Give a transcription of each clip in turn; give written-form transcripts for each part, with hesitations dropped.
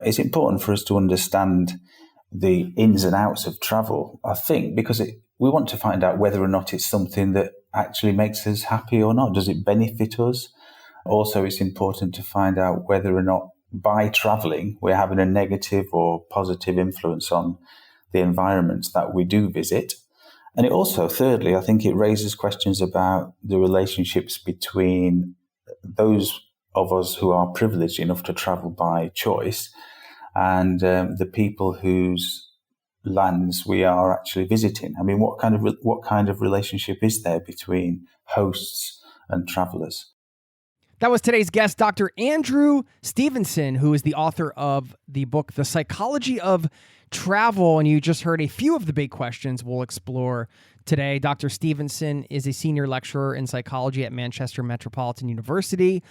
it's important for us to understand the ins and outs of travel, I think, because we want to find out whether or not it's something that actually makes us happy or not. Does it benefit us? Also, it's important to find out whether or not by traveling, we're having a negative or positive influence on the environments that we do visit. And it also, thirdly, I think it raises questions about the relationships between those of us who are privileged enough to travel by choice and the people whose lands we are actually visiting. I mean, what kind of relationship is there between hosts and travelers? That was today's guest, Dr. Andrew Stevenson, who is the author of the book, The Psychology of Travel. And you just heard a few of the big questions we'll explore today. Dr. Stevenson is a senior lecturer in psychology at Manchester Metropolitan University.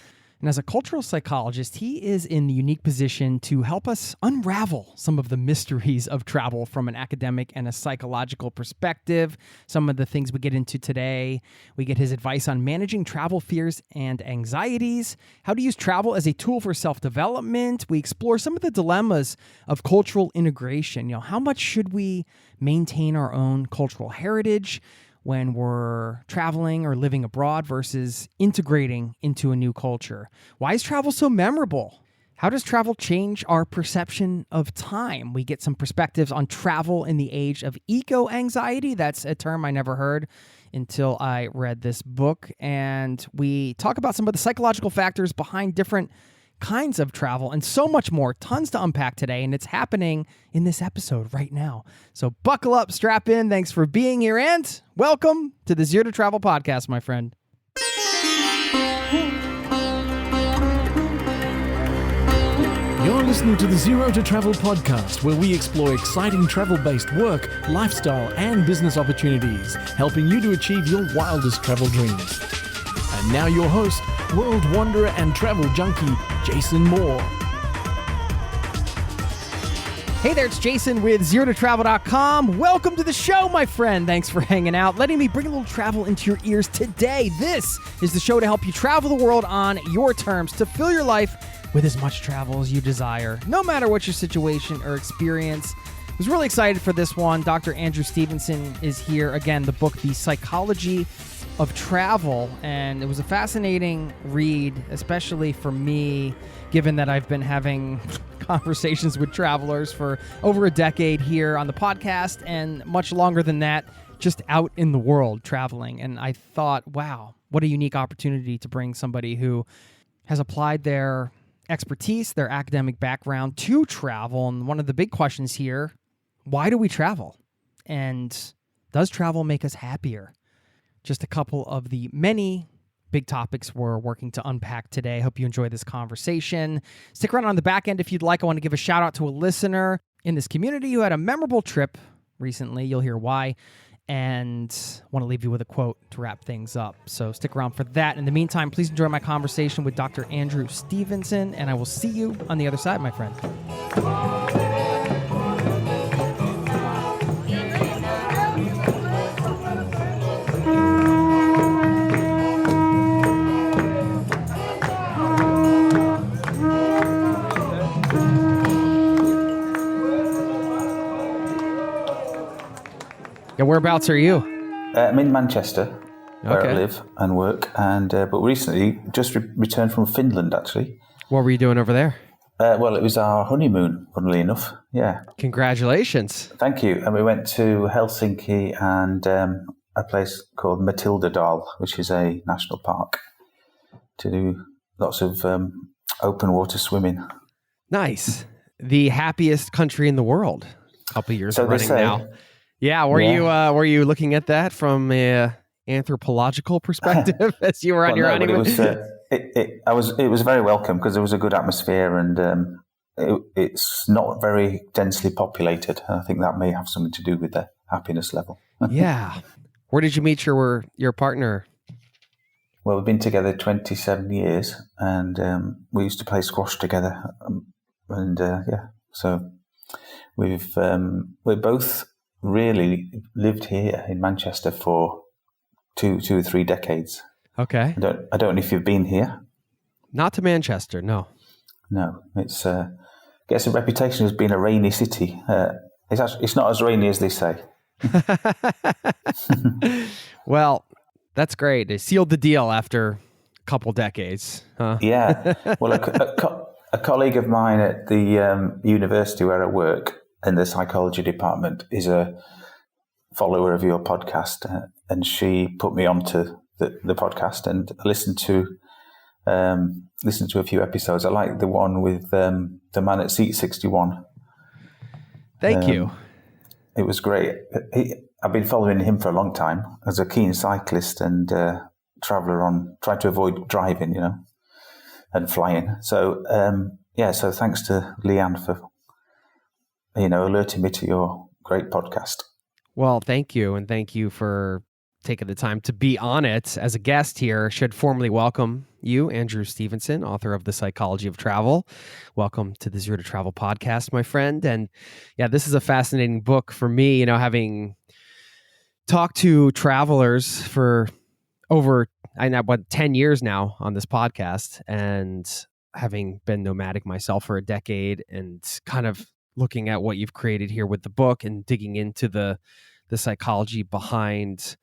And as a cultural psychologist, he is in the unique position to help us unravel some of the mysteries of travel from an academic and a psychological perspective. Some of the things we get into today, we get his advice on managing travel fears and anxieties, how to use travel as a tool for self-development. We explore some of the dilemmas of cultural integration. How much should we maintain our own cultural heritage when we're traveling or living abroad versus integrating into a new culture? Why is travel so memorable? How does travel change our perception of time? We get some perspectives on travel in the age of eco-anxiety. That's a term I never heard until I read this book. And we talk about some of the psychological factors behind different kinds of travel and so much more. Tons to unpack today, and it's happening in this episode right now. So buckle up, strap in. Thanks for being here, and welcome to the Zero to Travel podcast, my friend. You're listening to the Zero to Travel podcast, where we explore exciting travel-based work, lifestyle, and business opportunities, helping you to achieve your wildest travel dreams. And now your host, world wanderer and travel junkie, Jason Moore. Hey there, it's Jason with ZeroToTravel.com. Welcome to the show, my friend. Thanks for hanging out, letting me bring a little travel into your ears today. This is the show to help you travel the world on your terms, to fill your life with as much travel as you desire, no matter what your situation or experience. I was really excited for this one. Dr. Andrew Stevenson is here. Again, the book, The Psychology of Travel, and it was a fascinating read, especially for me, given that I've been having conversations with travelers for over a decade here on the podcast and much longer than that, just out in the world traveling. And I thought, wow, what a unique opportunity to bring somebody who has applied their expertise, their academic background to travel. And one of the big questions here, why do we travel? And does travel make us happier? Just a couple of the many big topics we're working to unpack today. Hope you enjoy this conversation. Stick around on the back end if you'd like. I want to give a shout out to a listener in this community who had a memorable trip recently. You'll hear why. And want to leave you with a quote to wrap things up. So stick around for that. In the meantime, please enjoy my conversation with Dr. Andrew Stevenson, and I will see you on the other side, my friend. Yeah, whereabouts are you? I'm in Manchester, where Okay. I live and work, and but recently just returned from Finland, actually. What were you doing over there? Well, it was our honeymoon, funnily enough. Yeah. Congratulations. Thank you. And we went to Helsinki and a place called Matildadal, which is a national park, to do lots of open water swimming. Nice. The happiest country in the world. A couple years So they running say. now. Yeah, were you looking at that from a anthropological perspective as you were on your honeymoon? It was very welcome because there was a good atmosphere and it's not very densely populated. I think that may have something to do with the happiness level. Yeah. Where did you meet your partner? Well, we've been together 27 years and we used to play squash together. So we're both really lived here in Manchester for two or 3 decades. Okay. I don't know if you've been here. Not to Manchester, no. No, it's gets a reputation as being a rainy city. It's not as rainy as they say. Well, that's great. They sealed the deal after a couple decades, huh? Yeah. Well, a colleague of mine at the university where I work in the psychology department is a follower of your podcast, and she put me onto the podcast, and I listened to a few episodes. I like the one with the man at seat 61. Thank you. It was great. I've been following him for a long time as a keen cyclist and traveller trying to avoid driving, and flying. So, so thanks to Leanne for, alerting me to your great podcast. Well, thank you. And thank you for taking the time to be on it as a guest here. Should formally welcome you, Andrew Stevenson, author of The Psychology of Travel. Welcome to the Zero to Travel podcast, my friend. And yeah, this is a fascinating book for me, having talked to travelers for over 10 years now on this podcast, and having been nomadic myself for a decade, and kind of looking at what you've created here with the book and digging into the psychology behind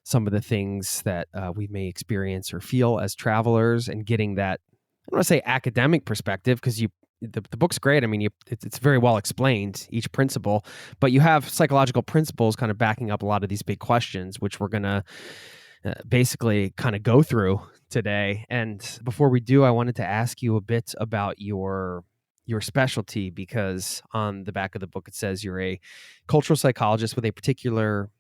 some of the things that we may experience or feel as travelers, and getting that, I don't want to say academic perspective, because the book's great. I mean, it's very well explained, each principle, but you have psychological principles kind of backing up a lot of these big questions, which we're going to basically kind of go through today. And before we do, I wanted to ask you a bit about your specialty, because on the back of the book, it says you're a cultural psychologist with a particular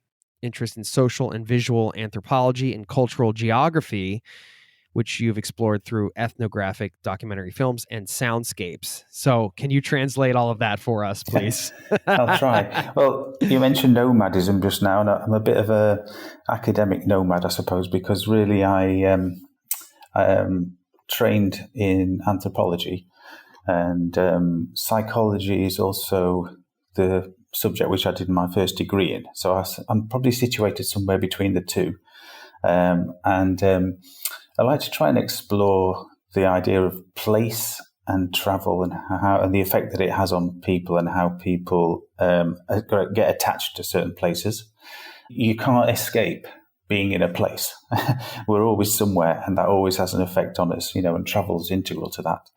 interest in social and visual anthropology and cultural geography, which you've explored through ethnographic documentary films and soundscapes. So can you translate all of that for us, please? I'll try. Well, you mentioned nomadism just now, and I'm a bit of a academic nomad, I suppose, because really I trained in anthropology, and psychology is also the subject which I did my first degree in. So I'm probably situated somewhere between the two. And I like to try and explore the idea of place and travel, and the effect that it has on people, and how people get attached to certain places. You can't escape being in a place. We're always somewhere, and that always has an effect on us, and travel's integral to that.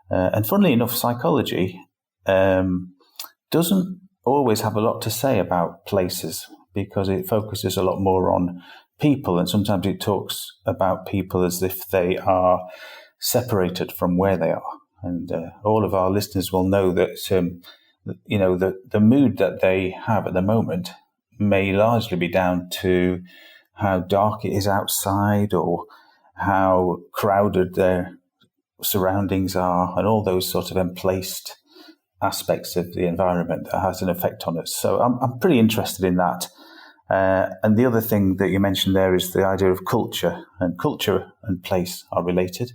And funnily enough, psychology doesn't always have a lot to say about places, because it focuses a lot more on people, and sometimes it talks about people as if they are separated from where they are. And all of our listeners will know that the mood that they have at the moment may largely be down to how dark it is outside, or how crowded their surroundings are, and all those sort of emplaced aspects of the environment that has an effect on us. So I'm pretty interested in that. And the other thing that you mentioned there is the idea of culture and place are related.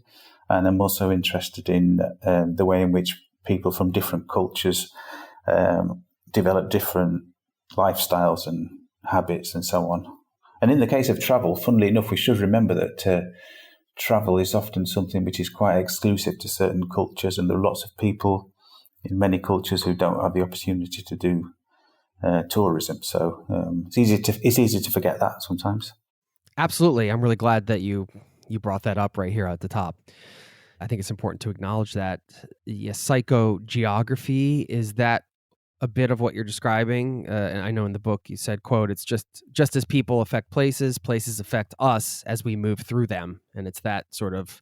And I'm also interested in the way in which people from different cultures develop different lifestyles and habits and so on. And in the case of travel, funnily enough, we should remember that travel is often something which is quite exclusive to certain cultures, and there are lots of people in many cultures who don't have the opportunity to do tourism. So it's easy to forget that sometimes. Absolutely. I'm really glad that you brought that up right here at the top. I think it's important to acknowledge that psychogeography, is that a bit of what you're describing? And I know in the book you said, quote, it's just as people affect places, places affect us as we move through them. And it's that sort of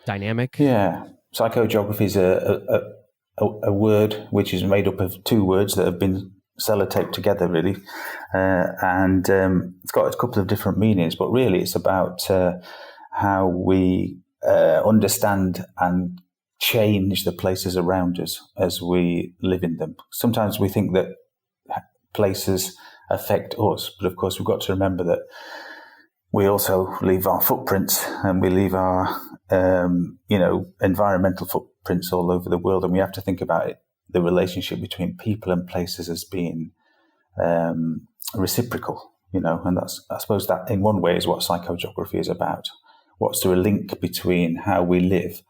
dynamic. Yeah. Psychogeography is a word which is made up of two words that have been sellotaped together, really. And it's got a couple of different meanings, but really it's about how we understand and change the places around us as we live in them. Sometimes we think that places affect us, but of course we've got to remember that we also leave our footprints, and we leave our environmental footprints all over the world, and we have to think about the relationship between people and places as being reciprocal, and that's, I suppose, that in one way is what psychogeography is about. What's the link between how we live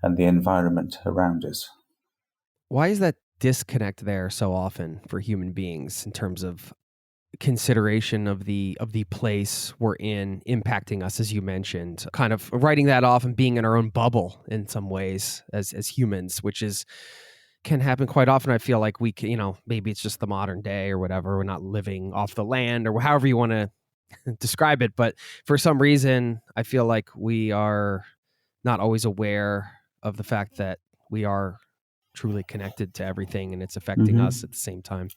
and the environment around us? Why is that disconnect there so often for human beings in terms of consideration of the place we're in impacting us, as you mentioned, kind of writing that off and being in our own bubble in some ways as humans, which is can happen quite often. I feel like maybe it's just the modern day or whatever. We're not living off the land or however you want to describe it. But for some reason, I feel like we are not always aware of the fact that we are truly connected to everything and it's affecting us at the same time.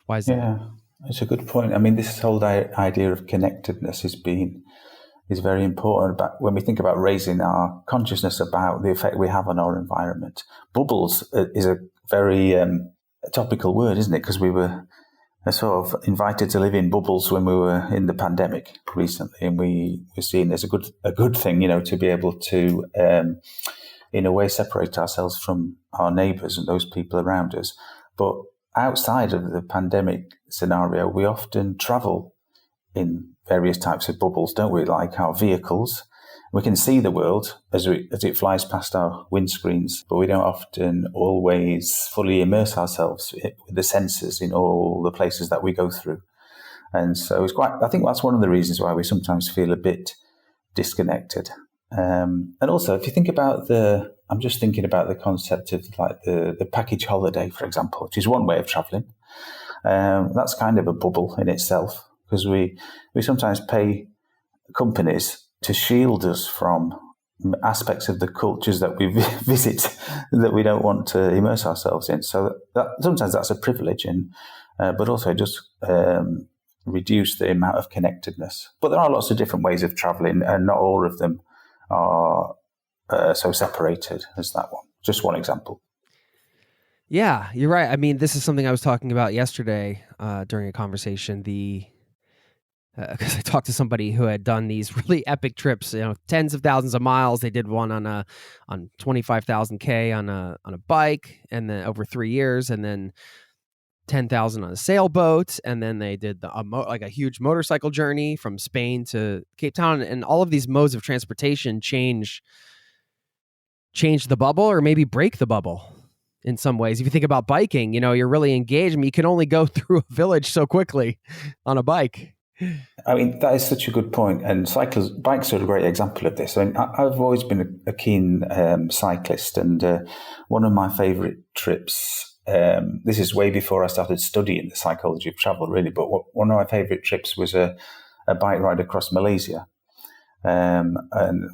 Why is that? Yeah, it's a good point. I mean, this whole idea of connectedness is very important. But when we think about raising our consciousness about the effect we have on our environment, bubbles is a very topical word, isn't it? Because we were sort of invited to live in bubbles when we were in the pandemic recently, and we were seen as a good thing, to be able to, in a way, separate ourselves from our neighbours and those people around us. But outside of the pandemic scenario, we often travel in various types of bubbles, don't we? Like our vehicles. We can see the world as it flies past our windscreens, but we don't often always fully immerse ourselves with the senses in all the places that we go through. And so I think that's one of the reasons why we sometimes feel a bit disconnected. And also, if you think about I'm just thinking about the concept of like the package holiday, for example, which is one way of traveling. That's kind of a bubble in itself, because we sometimes pay companies to shield us from aspects of the cultures that we visit that we don't want to immerse ourselves in. So sometimes that's a privilege, but also just reduce the amount of connectedness. But there are lots of different ways of traveling, and not all of them are so separated as that one. Just one example. Yeah, you're right. I mean, this is something I was talking about yesterday during a conversation. Because I talked to somebody who had done these really epic trips, tens of thousands of miles. They did one on 25,000 K on a bike, and then over 3 years, and then 10,000 on a sailboat, and then they did a huge motorcycle journey from Spain to Cape Town, and all of these modes of transportation change the bubble, or maybe break the bubble in some ways. If you think about biking, you're really engaged. I mean, you can only go through a village so quickly on a bike. I mean, that is such a good point. And bikes are a great example of this. I mean, I've always been a keen cyclist, and one of my favourite trips, this is way before I started studying the psychology of travel, really, but one of my favourite trips was a bike ride across Malaysia. And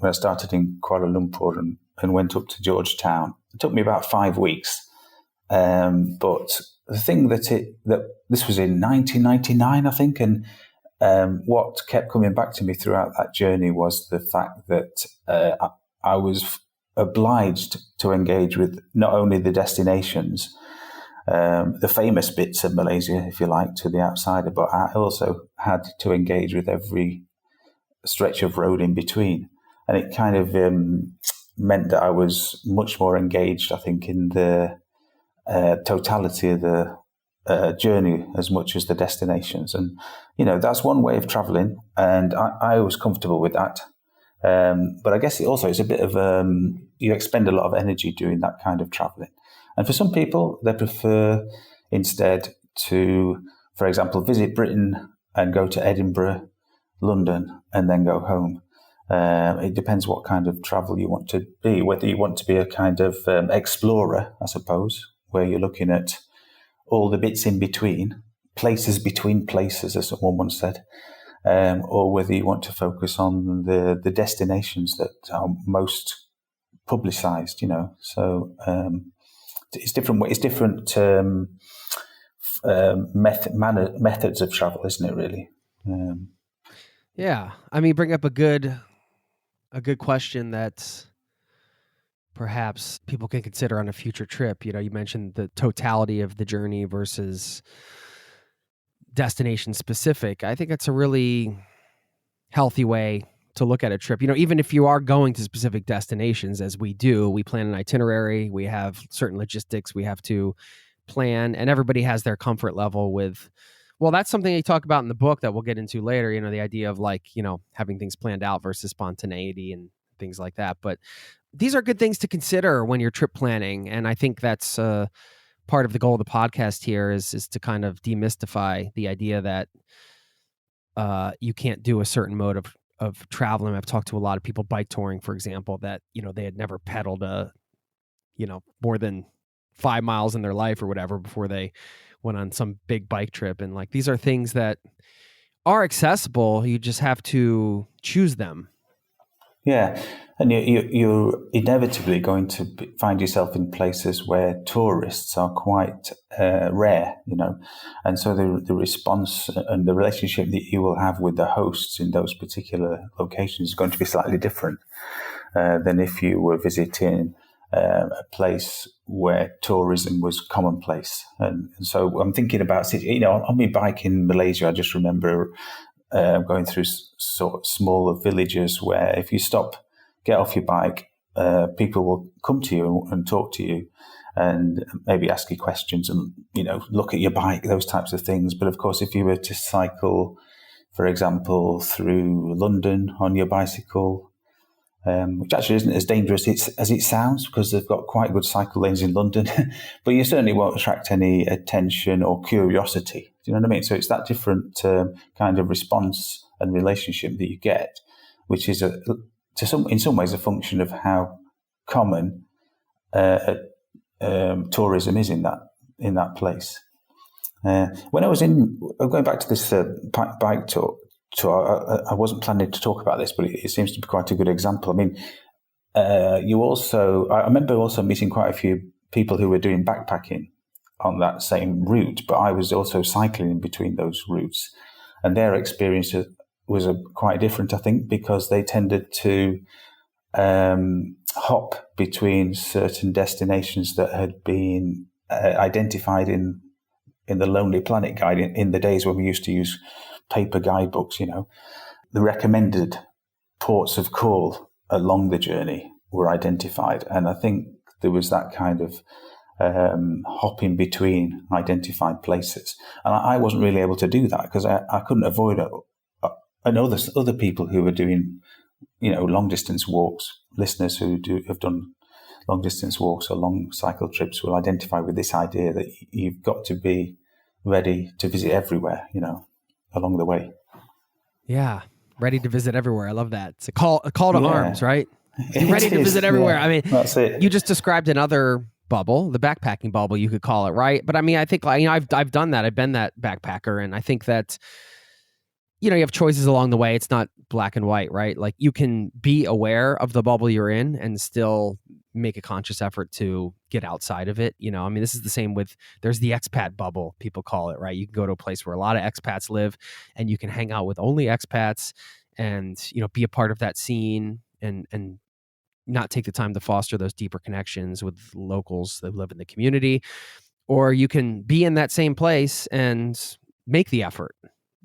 when I started in Kuala Lumpur and went up to Georgetown, it took me about 5 weeks. But the thing that this was in 1999, I think, and what kept coming back to me throughout that journey was the fact that I was obliged to engage with not only the destinations, the famous bits of Malaysia, if you like, to the outsider, but I also had to engage with every stretch of road in between. And it kind of meant that I was much more engaged, I think, in the totality of the journey as much as the destinations. And, that's one way of traveling, and I was comfortable with that. But I guess it's a bit of, you expend a lot of energy doing that kind of traveling. And for some people, they prefer instead to, for example, visit Britain and go to Edinburgh, London, and then go home. It depends what kind of travel you want to be, whether you want to be a kind of explorer, I suppose, where you're looking at all the bits in between places, as someone once said, or whether you want to focus on the destinations that are most publicised, So it's different. It's different methods of travel, isn't it? Really. Yeah, I mean, bring up a good question that perhaps people can consider on a future trip. You mentioned the totality of the journey versus destination specific. I think that's a really healthy way to look at a trip. Even if you are going to specific destinations, as we do, we plan an itinerary, we have certain logistics we have to plan, and everybody has their comfort level with, well, that's something they talk about in the book that we'll get into later, the idea of having things planned out versus spontaneity and things like that. But these are good things to consider when you're trip planning. And I think that's part of the goal of the podcast here is to kind of demystify the idea that you can't do a certain mode of traveling. I've talked to a lot of people bike touring, for example, that, they had never pedaled more than 5 miles in their life or whatever before they went on some big bike trip. And like, these are things that are accessible. You just have to choose them. Yeah. And you're inevitably going to find yourself in places where tourists are quite rare, and so the response and the relationship that you will have with the hosts in those particular locations is going to be slightly different than if you were visiting a place where tourism was commonplace. And so I'm thinking about, on my bike in Malaysia, I just remember going through sort of smaller villages where if you get off your bike, people will come to you and talk to you and maybe ask you questions and, look at your bike, those types of things. But of course, if you were to cycle, for example, through London on your bicycle, which actually isn't as dangerous as it sounds because they've got quite good cycle lanes in London, but you certainly won't attract any attention or curiosity. Do you know what I mean? So it's that different kind of response and relationship that you get, which is in some ways a function of how common tourism is in that place. When I was going back to this bike tour, I wasn't planning to talk about this, but it seems to be quite a good example. I mean, I remember also meeting quite a few people who were doing backpacking on that same route, but I was also cycling in between those routes, and their experience was quite different, I think, because they tended to hop between certain destinations that had been identified in the Lonely Planet guide in the days when we used to use paper guidebooks. The recommended ports of call along the journey were identified, and I think there was that kind of hopping between identified places, and I wasn't really able to do that because I couldn't avoid it. And other people who are doing, long distance walks, listeners who have done long distance walks or long cycle trips will identify with this idea that you've got to be ready to visit everywhere, along the way. Yeah, ready to visit everywhere. I love that. It's a call to arms, right? You're ready to visit everywhere. Yeah, I mean, that's it. You just described another bubble, the backpacking bubble, you could call it, right? But I mean, I think I've done that. I've been that backpacker, and I think that you have choices along the way. It's not black and white, right? Like you can be aware of the bubble you're in and still make a conscious effort to get outside of it. I mean, this is the same there's the expat bubble, people call it, right? You can go to a place where a lot of expats live and you can hang out with only expats and, be a part of that scene and not take the time to foster those deeper connections with locals that live in the community. Or you can be in that same place and make the effort.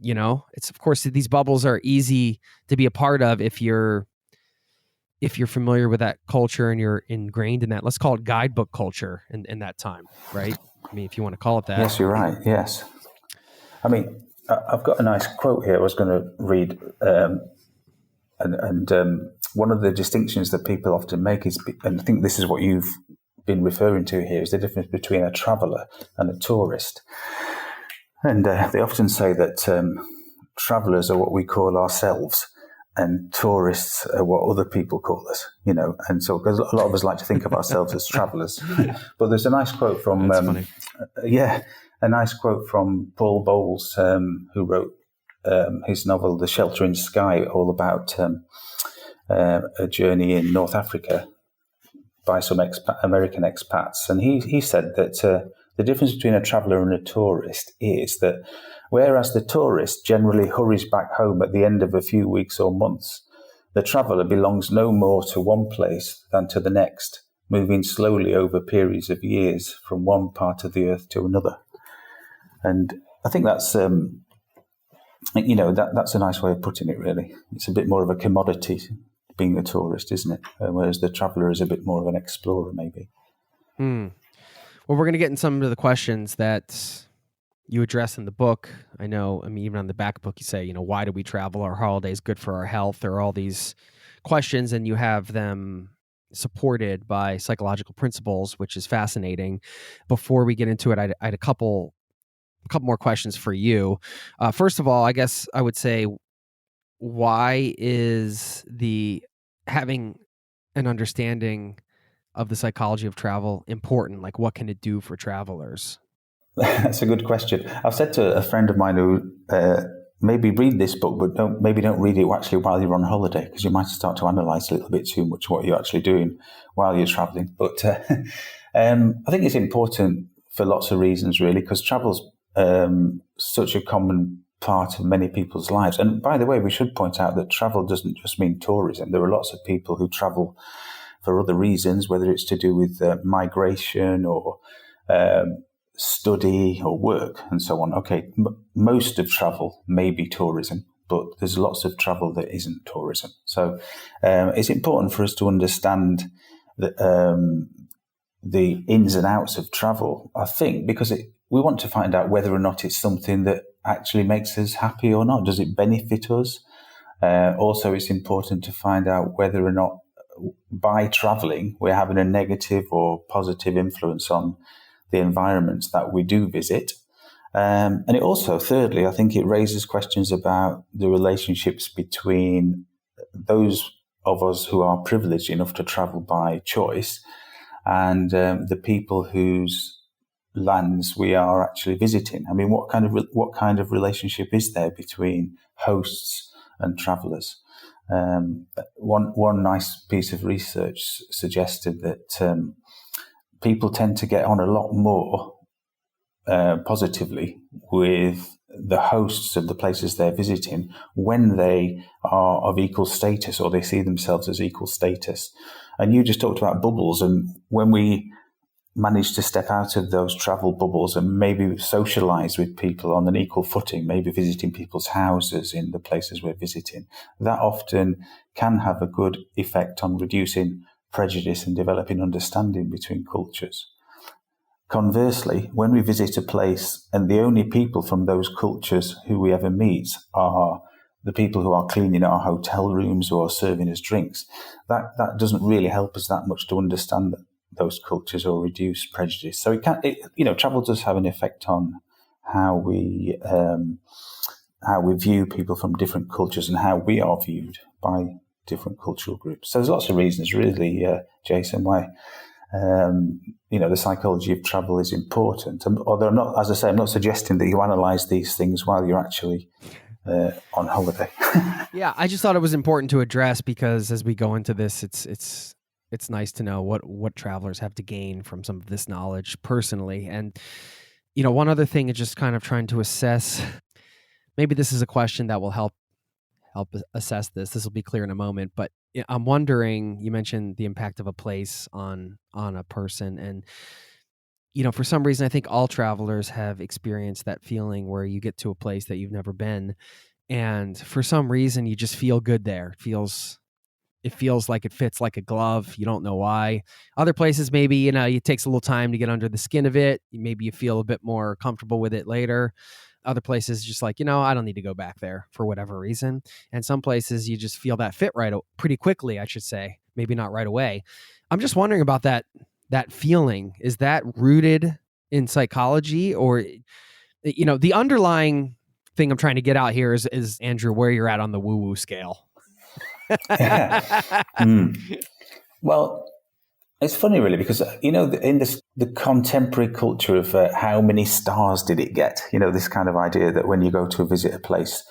It's, of course, these bubbles are easy to be a part of if you're familiar with that culture and you're ingrained in that, let's call it guidebook culture in that time, right? I mean, if you want to call it that. Yes, you're right. Yes. I mean, I've got a nice quote here I was going to read. And one of the distinctions that people often make is, and I think this is what you've been referring to here, is the difference between a traveller and a tourist. And they often say that travellers are what we call ourselves and tourists are what other people call us, and so because a lot of us like to think of ourselves as travellers. But there's a nice quote from, a nice quote from Paul Bowles, who wrote his novel, The Sheltering Sky, all about a journey in North Africa by some American expats. And he said that the difference between a traveller and a tourist is that whereas the tourist generally hurries back home at the end of a few weeks or months, the traveller belongs no more to one place than to the next, moving slowly over periods of years from one part of the earth to another. And I think that's, that's a nice way of putting it, really. It's a bit more of a commodity being a tourist, isn't it? Whereas the traveller is a bit more of an explorer, maybe. Well, we're going to get in some of the questions that you address in the book. I mean, even on the back book, you say, why do we travel? Our holidays good for our health? There are all these questions, and you have them supported by psychological principles, which is fascinating. Before we get into it, I had a couple more questions for you. First of all, I guess I would say, why is the having an understanding of the psychology of travel important? Like, what can it do for travelers? That's a good question. I've said to a friend of mine who maybe read this book, but don't read it actually while you're on holiday, because you might start to analyse a little bit too much what you're actually doing while you're travelling. But I think it's important for lots of reasons, really, because travel's such a common part of many people's lives. And by the way, we should point out that travel doesn't just mean tourism. There are lots of people who travel for other reasons, whether it's to do with migration or study or work and so on. Okay, most of travel may be tourism, but there's lots of travel that isn't tourism. So it's important for us to understand that, the ins and outs of travel, I think, because we want to find out whether or not it's something that actually makes us happy or not. Does it benefit us? Also, it's important to find out whether or not by traveling we're having a negative or positive influence on the environments that we do visit. And it also, thirdly, I think it raises questions about the relationships between those of us who are privileged enough to travel by choice and the people whose lands we are actually visiting. I mean, what kind of relationship is there between hosts and travellers? One nice piece of research suggested that people tend to get on a lot more positively with the hosts of the places they're visiting when they are of equal status, or they see themselves as equal status. And you just talked about bubbles, and when we manage to step out of those travel bubbles and maybe socialize with people on an equal footing, maybe visiting people's houses in the places we're visiting, that often can have a good effect on reducing prejudice and developing understanding between cultures. Conversely, when we visit a place and the only people from those cultures who we ever meet are the people who are cleaning our hotel rooms or serving us drinks, that doesn't really help us that much to understand those cultures or reduce prejudice. So travel does have an effect on how we view people from different cultures and how we are viewed by different cultural groups. So there's lots of reasons, really, Jason, why the psychology of travel is important. Although, I'm not suggesting that you analyse these things while you're actually on holiday. Yeah, I just thought it was important to address, because as we go into this, it's nice to know what travelers have to gain from some of this knowledge personally. And one other thing is just kind of trying to assess. Maybe this is a question that will help assess this. This will be clear in a moment, but I'm wondering, you mentioned the impact of a place on a person, and for some reason I think all travelers have experienced that feeling where you get to a place that you've never been, and for some reason you just feel good there. It feels like it fits like a glove. You don't know why. Other places, maybe, it takes a little time to get under the skin of it. Maybe you feel a bit more comfortable with it later. Other places, just like, I don't need to go back there for whatever reason. And some places you just feel that fit pretty quickly, I should say. Maybe not right away. I'm just wondering about that feeling. Is that rooted in psychology, or, the underlying thing I'm trying to get out here is Andrew, where you're at on the woo-woo scale. Well, it's funny, really, because, in the contemporary culture of how many stars did it get, this kind of idea that when you go to visit a place,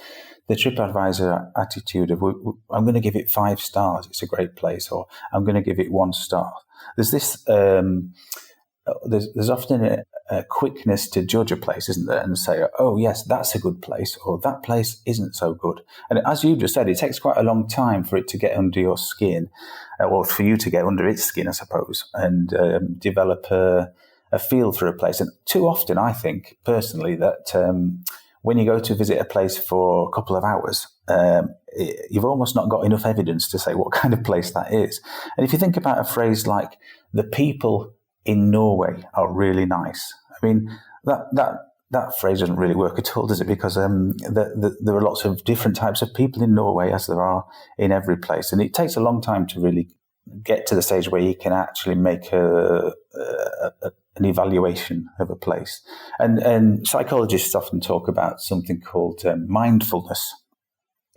the TripAdvisor attitude of, I'm going to give it 5 stars, it's a great place, or I'm going to give it 1 star. There's this, there's often a quickness to judge a place, isn't there, and say, oh yes, that's a good place, or that place isn't so good. And as you just said, it takes quite a long time for it to get under your skin, or for you to get under its skin, I suppose, and develop a feel for a place. And too often, I think, personally, that when you go to visit a place for a couple of hours, you've almost not got enough evidence to say what kind of place that is. And if you think about a phrase like, the people in Norway are really nice, I mean, that phrase doesn't really work at all, does it? Because there are lots of different types of people in Norway, as there are in every place. And it takes a long time to really get to the stage where you can actually make an evaluation of a place. And psychologists often talk about something called mindfulness.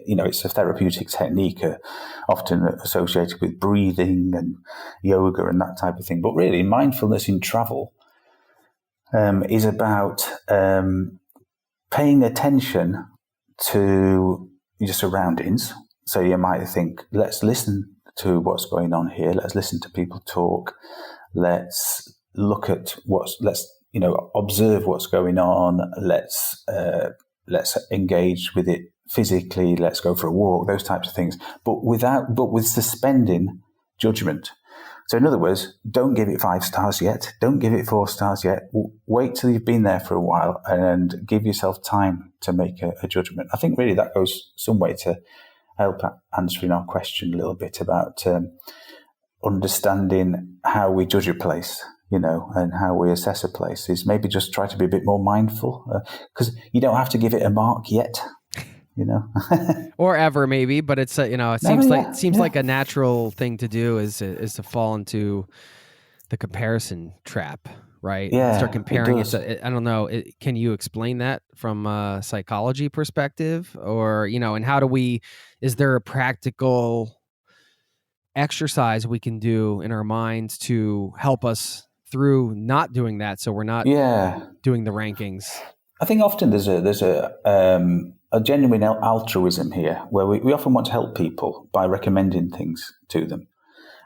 It's a therapeutic technique, often associated with breathing and yoga and that type of thing. But really, mindfulness in travel is about paying attention to your surroundings. So you might think, let's listen to what's going on here. Let's listen to people talk. Let's look at observe what's going on. Let's engage with it physically. Let's go for a walk, those types of things, but with suspending judgment. So in other words, don't give it 5 stars yet. Don't give it 4 stars yet. Wait till you've been there for a while and give yourself time to make a judgment. I think really that goes some way to help answering our question a little bit about understanding how we judge a place, and how we assess a place, is maybe just try to be a bit more mindful, because you don't have to give it a mark yet. Or ever, maybe, but it's it seems like a natural thing to do is to fall into the comparison trap, right? Yeah, start comparing it. I don't know. Can you explain that from a psychology perspective, or and how do we? Is there a practical exercise we can do in our minds to help us through not doing that, so we're not doing the rankings? I think often there's a genuine altruism here, where we often want to help people by recommending things to them.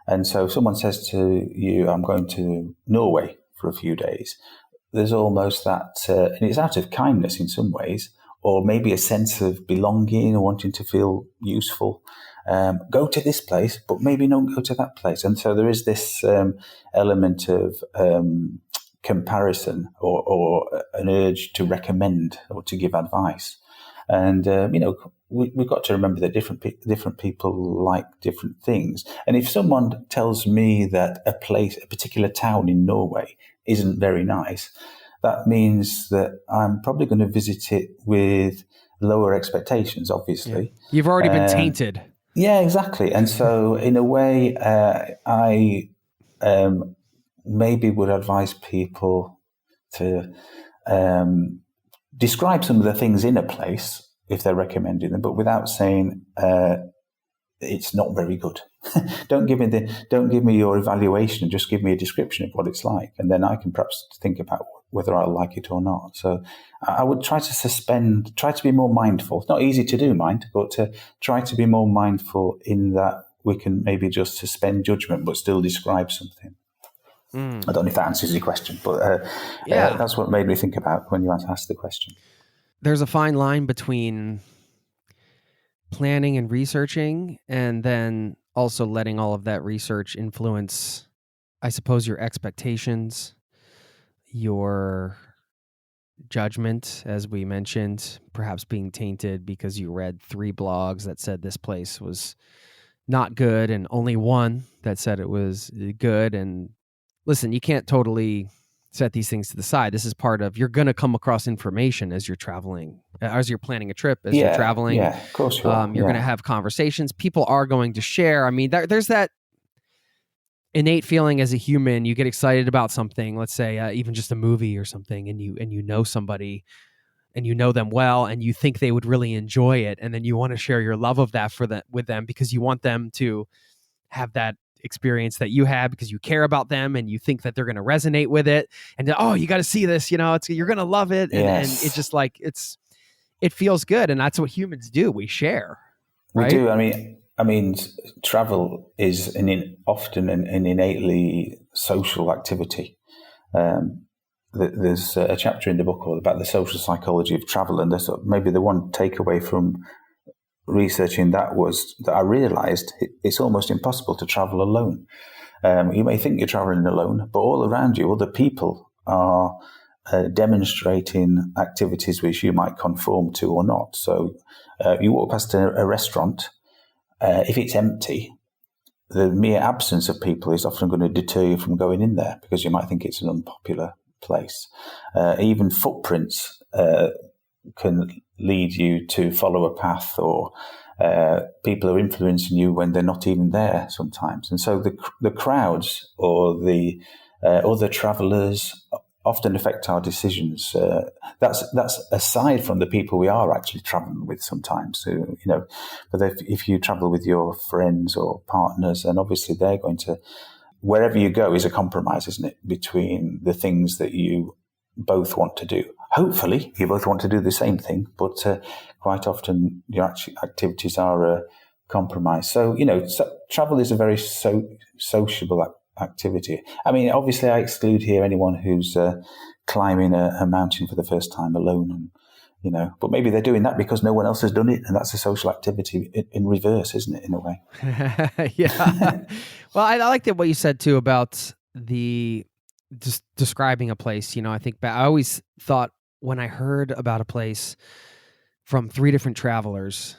And so if someone says to you, I'm going to Norway for a few days, there's almost that, and it's out of kindness in some ways, or maybe a sense of belonging or wanting to feel useful. Go to this place, but maybe don't go to that place. And so there is this element of comparison or an urge to recommend or to give advice. And, we've got to remember that different people like different things. And if someone tells me that a particular town in Norway isn't very nice, that means that I'm probably going to visit it with lower expectations, obviously. Yeah. You've already been tainted. Yeah, exactly. And so in a way, I maybe would advise people to describe some of the things in a place if they're recommending them, but without saying it's not very good. Don't give me your evaluation. Just give me a description of what it's like, and then I can perhaps think about whether I like it or not. So I would try to be more mindful. It's not easy to do, but to try to be more mindful in that we can maybe just suspend judgment but still describe something. I don't know if that answers your question, but that's what made me think about when you asked the question. There's a fine line between planning and researching, and then also letting all of that research influence, I suppose, your expectations, your judgment, as we mentioned, perhaps being tainted because you read 3 blogs that said this place was not good and only one that said it was good. And listen, you can't totally set these things to the side. This is part of, you're going to come across information as you're traveling, as you're planning a trip, as you're traveling. Yeah, of course you are. You're going to have conversations. People are going to share. I mean, there's that innate feeling as a human. You get excited about something, let's say even just a movie or something, and you know somebody and you know them well, and you think they would really enjoy it. And then you want to share your love of that with them, because you want them to have that experience that you had, because you care about them and you think that they're going to resonate with it. And you got to see this, you're going to love it. And it's just like, it feels good. And that's what humans do. We share. Right? We do. I mean, travel is often an innately social activity. There's a chapter in the book all about the social psychology of travel, and maybe the one takeaway from researching that was that I realized it's almost impossible to travel alone. You may think you're traveling alone, but all around you, other people are demonstrating activities which you might conform to or not. So you walk past a restaurant, if it's empty, the mere absence of people is often going to deter you from going in there, because you might think it's an unpopular place. Even footprints can lead you to follow a path or People are influencing you when they're not even there sometimes. And so the crowds or the other travellers often affect our decisions. That's aside from the people we are actually travelling with sometimes. But if you travel with your friends or partners, then obviously they're going to, wherever you go is a compromise, isn't it, between the things that you both want to do. Hopefully, you both want to do the same thing, but quite often your activities are a compromise. So, travel is a very sociable activity. I mean, obviously, I exclude here anyone who's climbing a mountain for the first time alone, and but maybe they're doing that because no one else has done it, and that's a social activity in reverse, isn't it, in a way? Yeah. Well, I like that what you said too about just describing a place. I think I always thought when I heard about a place from 3 different travelers,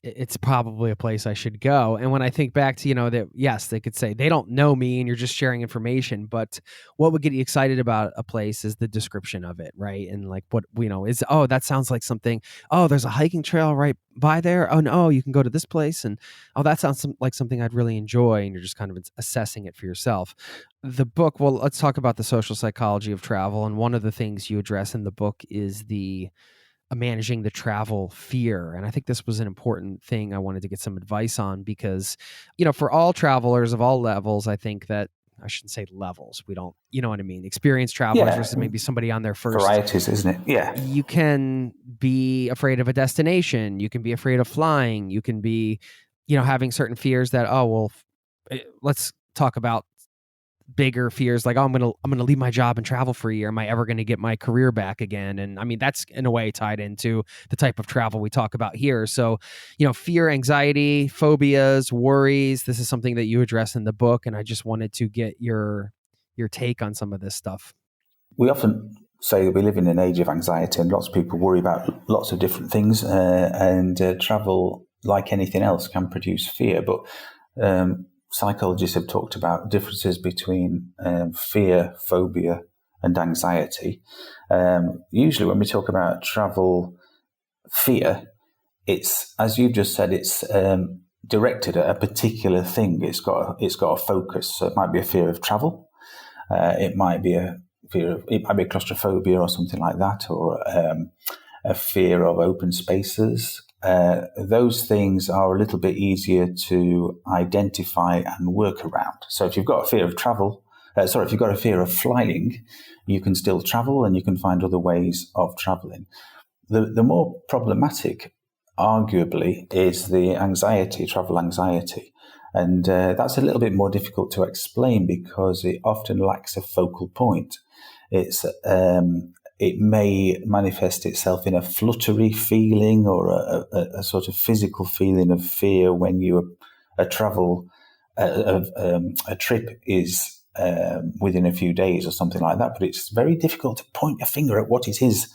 it's probably a place I should go. And when I think back to, that, yes, they could say they don't know me and you're just sharing information, but what would get you excited about a place is the description of it, right? And like what, is, oh, that sounds like something, oh, there's a hiking trail right by there. Oh, no, you can go to this place. And, oh, that sounds like something I'd really enjoy. And you're just kind of assessing it for yourself. The book, well, let's talk about the social psychology of travel. And one of the things you address in the book is managing the travel fear. And I think this was an important thing I wanted to get some advice on because, for all travelers of all levels, I think that I shouldn't say levels. We don't, you know what I mean? Experienced travelers versus maybe somebody on their first. Varieties, isn't it? Yeah. You can be afraid of a destination. You can be afraid of flying. You can be, having certain fears that, let's talk about bigger fears like, oh, I'm gonna leave my job and travel for a year. Am I ever going to get my career back again? And I mean, that's in a way tied into the type of travel we talk about here. So, fear, anxiety, phobias, worries. This is something that you address in the book, and I just wanted to get your take on some of this stuff. We often say that we live in an age of anxiety, and lots of people worry about lots of different things. And travel, like anything else, can produce fear, but psychologists have talked about differences between fear, phobia, and anxiety. Usually when we talk about travel fear, it's, as you've just said, it's directed at a particular thing. It's got a focus. So it might be a fear of travel. It might be a claustrophobia or something like that, or a fear of open spaces. Those things are a little bit easier to identify and work around. So if you've got a fear of if you've got a fear of flying, you can still travel and you can find other ways of traveling. The more problematic, arguably, is the travel anxiety. And that's a little bit more difficult to explain because it often lacks a focal point. It may manifest itself in a fluttery feeling or a sort of physical feeling of fear when a trip is within a few days or something like that. But it's very difficult to point your finger at what it is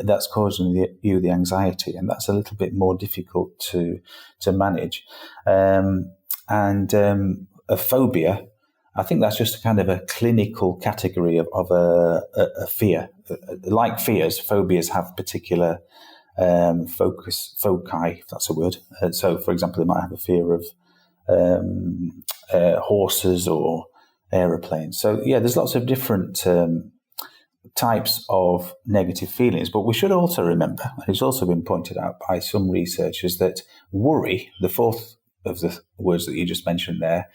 that's causing you the anxiety, and that's a little bit more difficult to manage. And a phobia, I think that's just a kind of a clinical category of a fear. Like fears, phobias have particular foci, if that's a word. So, for example, they might have a fear of horses or aeroplanes. So, yeah, there's lots of different types of negative feelings. But we should also remember, and it's also been pointed out by some researchers, that worry, the fourth of the words that you just mentioned there,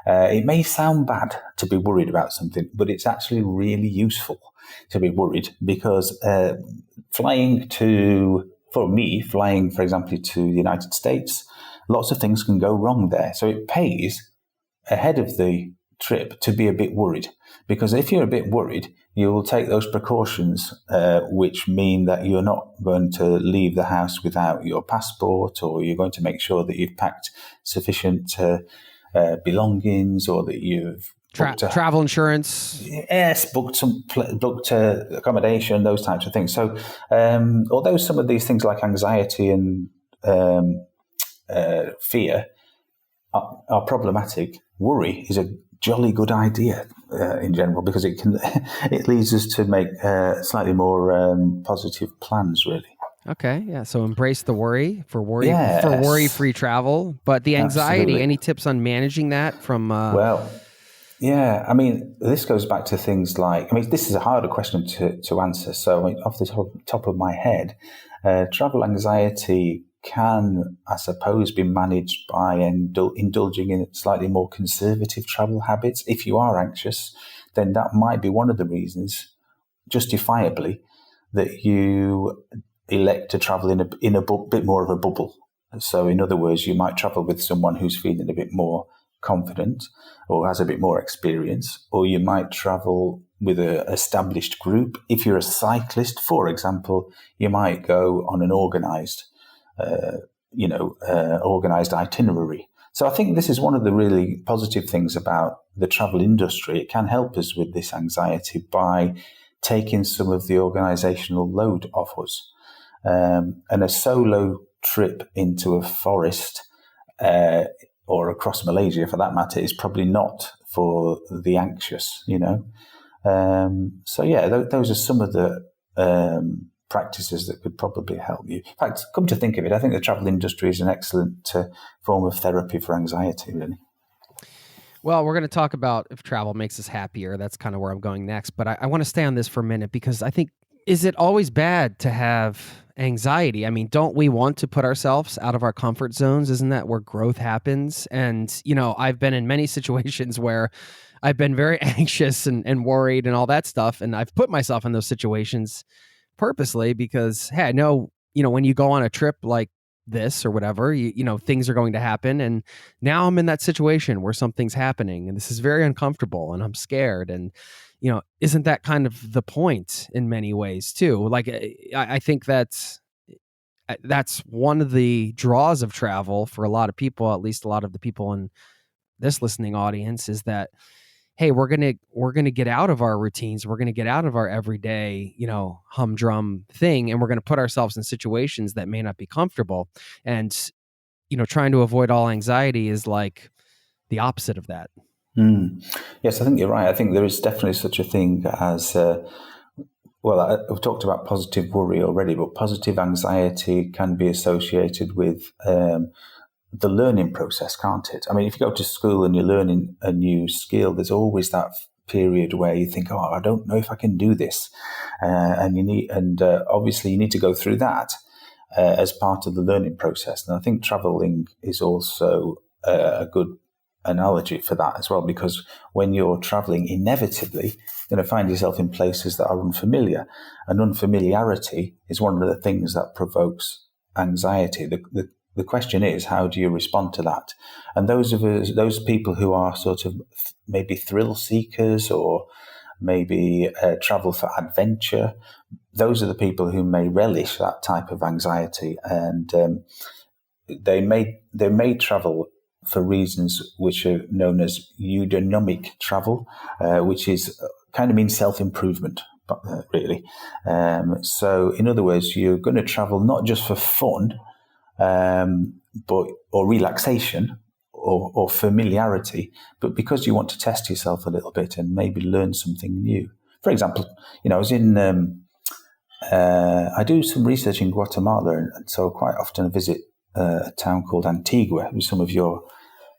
it may sound bad to be worried about something, but it's actually really useful to be worried because flying, for example, to the United States, lots of things can go wrong there. So it pays ahead of the trip to be a bit worried, because if you're a bit worried, you will take those precautions, which mean that you're not going to leave the house without your passport, or you're going to make sure that you've packed sufficient belongings, or that you've travel insurance. Yes, booked accommodation, those types of things. So, although some of these things like anxiety and fear are problematic, worry is a jolly good idea in general, because it leads us to make slightly more positive plans, really. Okay, yeah. So embrace the worry for Yes, worry-free travel, but the anxiety. absolutely. Any tips on managing that from? Well, yeah, I mean, this goes back to things like, I mean, this is a harder question to answer. So, I mean, off the top of my head, travel anxiety can, I suppose, be managed by indulging in slightly more conservative travel habits. If you are anxious, then that might be one of the reasons, justifiably, that you elect to travel in a bit more of a bubble. So, in other words, you might travel with someone who's feeling a bit more confident or has a bit more experience, or you might travel with an established group. If you're a cyclist, for example, you might go on an organized itinerary. So I think this is one of the really positive things about the travel industry. It can help us with this anxiety by taking some of the organizational load off us. And a solo trip into a forest or across Malaysia, for that matter, is probably not for the anxious, those are some of the practices that could probably help you. In fact, come to think of it, I think the travel industry is an excellent form of therapy for anxiety, really. Well, we're going to talk about if travel makes us happier. That's kind of where I'm going next. But I want to stay on this for a minute because I think, is it always bad to have anxiety? I mean, don't we want to put ourselves out of our comfort zones? Isn't that where growth happens? And, I've been in many situations where I've been very anxious and worried and all that stuff. And I've put myself in those situations purposely because, hey, I know, when you go on a trip like this or whatever, things are going to happen. And now I'm in that situation where something's happening and this is very uncomfortable and I'm scared. And, isn't that kind of the point in many ways too? Like, I think that's one of the draws of travel for a lot of people, at least a lot of the people in this listening audience, is that, hey, we're gonna get out of our routines, we're gonna get out of our everyday, humdrum thing, and we're gonna put ourselves in situations that may not be comfortable. And trying to avoid all anxiety is like the opposite of that. Yes, I think you're right. I think there is definitely such a thing as, I've talked about positive worry already, but positive anxiety can be associated with the learning process, can't it? I mean, if you go to school and you're learning a new skill, there's always that period where you think, "Oh, I don't know if I can do this," and obviously you need to go through that as part of the learning process. And I think traveling is also a good analogy for that as well, because when you're traveling, inevitably you're going to find yourself in places that are unfamiliar, and unfamiliarity is one of the things that provokes anxiety. The question is, how do you respond to that? And those people who are sort of maybe thrill seekers or maybe travel for adventure, those are the people who may relish that type of anxiety, and they may travel for reasons which are known as eudaimonia travel, which is kind of means self-improvement, really. So in other words, you're going to travel not just for fun, or relaxation or familiarity, but because you want to test yourself a little bit and maybe learn something new. For example, I was in, I do some research in Guatemala, and so quite often I visit a town called Antigua, with some of your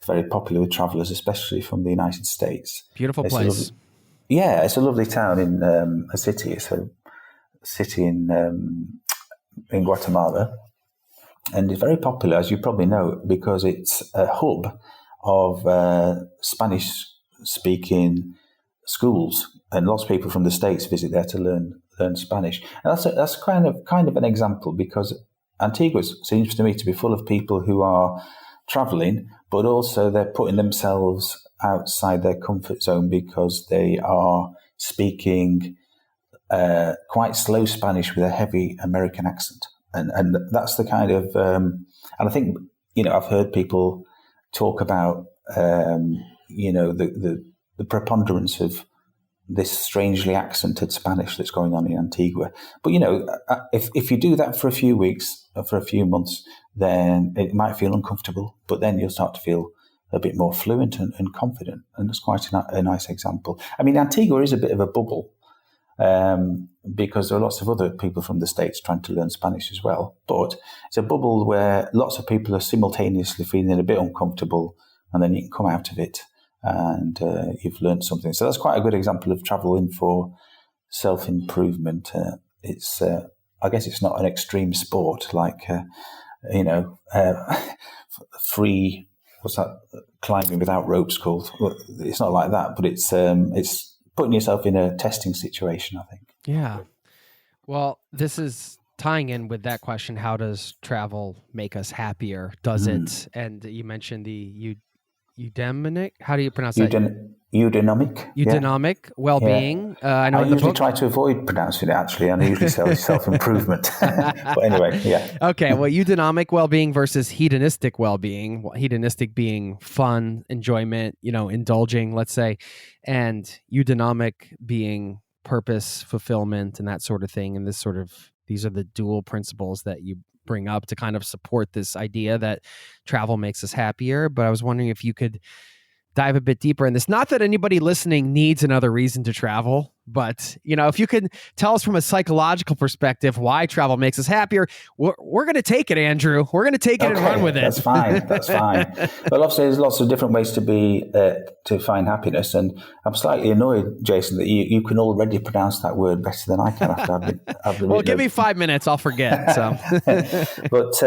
very popular with travelers, especially from the United States. Beautiful place. It's a lovely town in a city. It's a city in Guatemala. And it's very popular, as you probably know, because it's a hub of Spanish-speaking schools, and lots of people from the States visit there to learn Spanish. And that's kind of an example, because Antigua seems to me to be full of people who are traveling, but also they're putting themselves outside their comfort zone because they are speaking quite slow Spanish with a heavy American accent. And that's the kind of, and I think, I've heard people talk about, the preponderance of this strangely accented Spanish that's going on in Antigua. But, if you do that for a few weeks, or for a few months, then it might feel uncomfortable, but then you'll start to feel a bit more fluent and confident. And that's quite a nice example. I mean, Antigua is a bit of a bubble. because there are lots of other people from the States trying to learn Spanish as well. But it's a bubble where lots of people are simultaneously feeling a bit uncomfortable, and then you can come out of it and you've learned something. So that's quite a good example of traveling for self-improvement. It's I guess it's not an extreme sport like free, what's that, climbing without ropes called. It's not like that, but it's putting yourself in a testing situation, I think. Yeah. Well, this is tying in with that question. How does travel make us happier? Does it? And you mentioned the eudaimonic. How do you pronounce that? Eudaimonic. Eudaimonic well-being. Yeah. I know I in the usually book. try to avoid pronouncing it, actually, and I usually say self-improvement. But anyway, yeah. Okay, well, eudaimonic well-being versus hedonistic well-being. Hedonistic being fun, enjoyment, indulging, let's say, and eudaimonic being purpose, fulfillment, and that sort of thing. And these are the dual principles that you bring up to kind of support this idea that travel makes us happier. But I was wondering if you could dive a bit deeper in this. Not that anybody listening needs another reason to travel, but if you could tell us from a psychological perspective why travel makes us happier, we're going to take it, Andrew. We're going to take it and run with it. That's fine. Well, obviously, there's lots of different ways to find happiness, and I'm slightly annoyed, Jason, that you can already pronounce that word better than I can after I've been Well, give me 5 minutes, I'll forget. So, but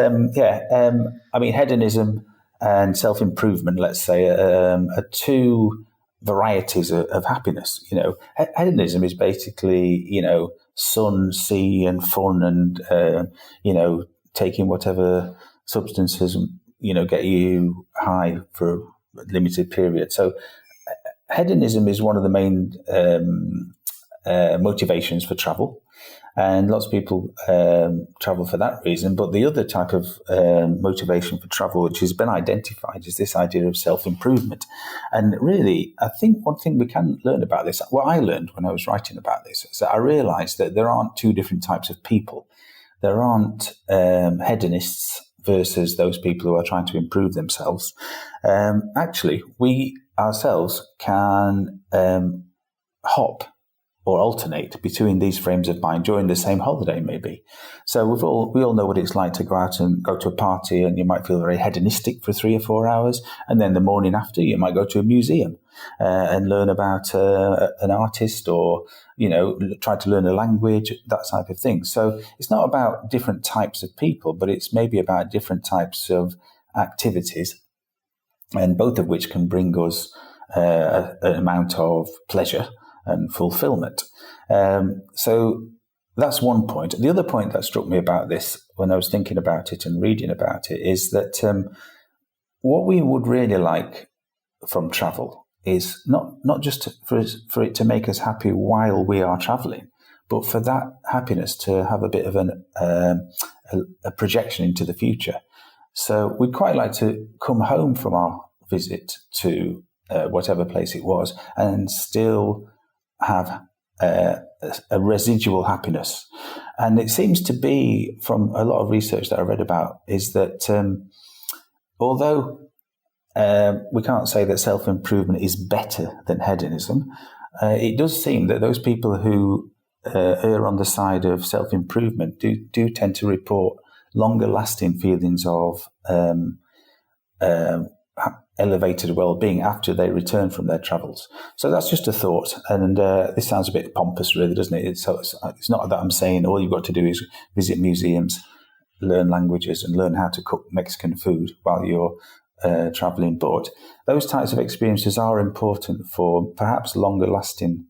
hedonism and self-improvement, let's say, are two varieties of happiness. Hedonism is basically, sun, sea, and fun, and taking whatever substances, get you high for a limited period. So hedonism is one of the main motivations for travel. And lots of people travel for that reason. But the other type of motivation for travel, which has been identified, is this idea of self-improvement. And really, I think one thing we can learn about this, what I learned when I was writing about this, is that I realized that there aren't two different types of people. There aren't hedonists versus those people who are trying to improve themselves. Actually, we ourselves can hop or alternate between these frames of mind during the same holiday, maybe. So we all know what it's like to go out and go to a party, and you might feel very hedonistic for 3 or 4 hours, and then the morning after you might go to a museum and learn about an artist, or try to learn a language, that type of thing. So it's not about different types of people, but it's maybe about different types of activities, and both of which can bring us an amount of pleasure and fulfillment. So that's one point. The other point that struck me about this when I was thinking about it and reading about it is that what we would really like from travel is not just for it to make us happy while we are traveling, but for that happiness to have a bit of a projection into the future. So we'd quite like to come home from our visit to whatever place it was and still have a residual happiness. And it seems to be, from a lot of research that I read about, is that although we can't say that self-improvement is better than hedonism, it does seem that those people who err on the side of self-improvement do tend to report longer lasting feelings of elevated well-being after they return from their travels. So that's just a thought, and this sounds a bit pompous, really, doesn't it? It's not that I'm saying all you've got to do is visit museums, learn languages, and learn how to cook Mexican food while you're traveling, but those types of experiences are important for perhaps longer-lasting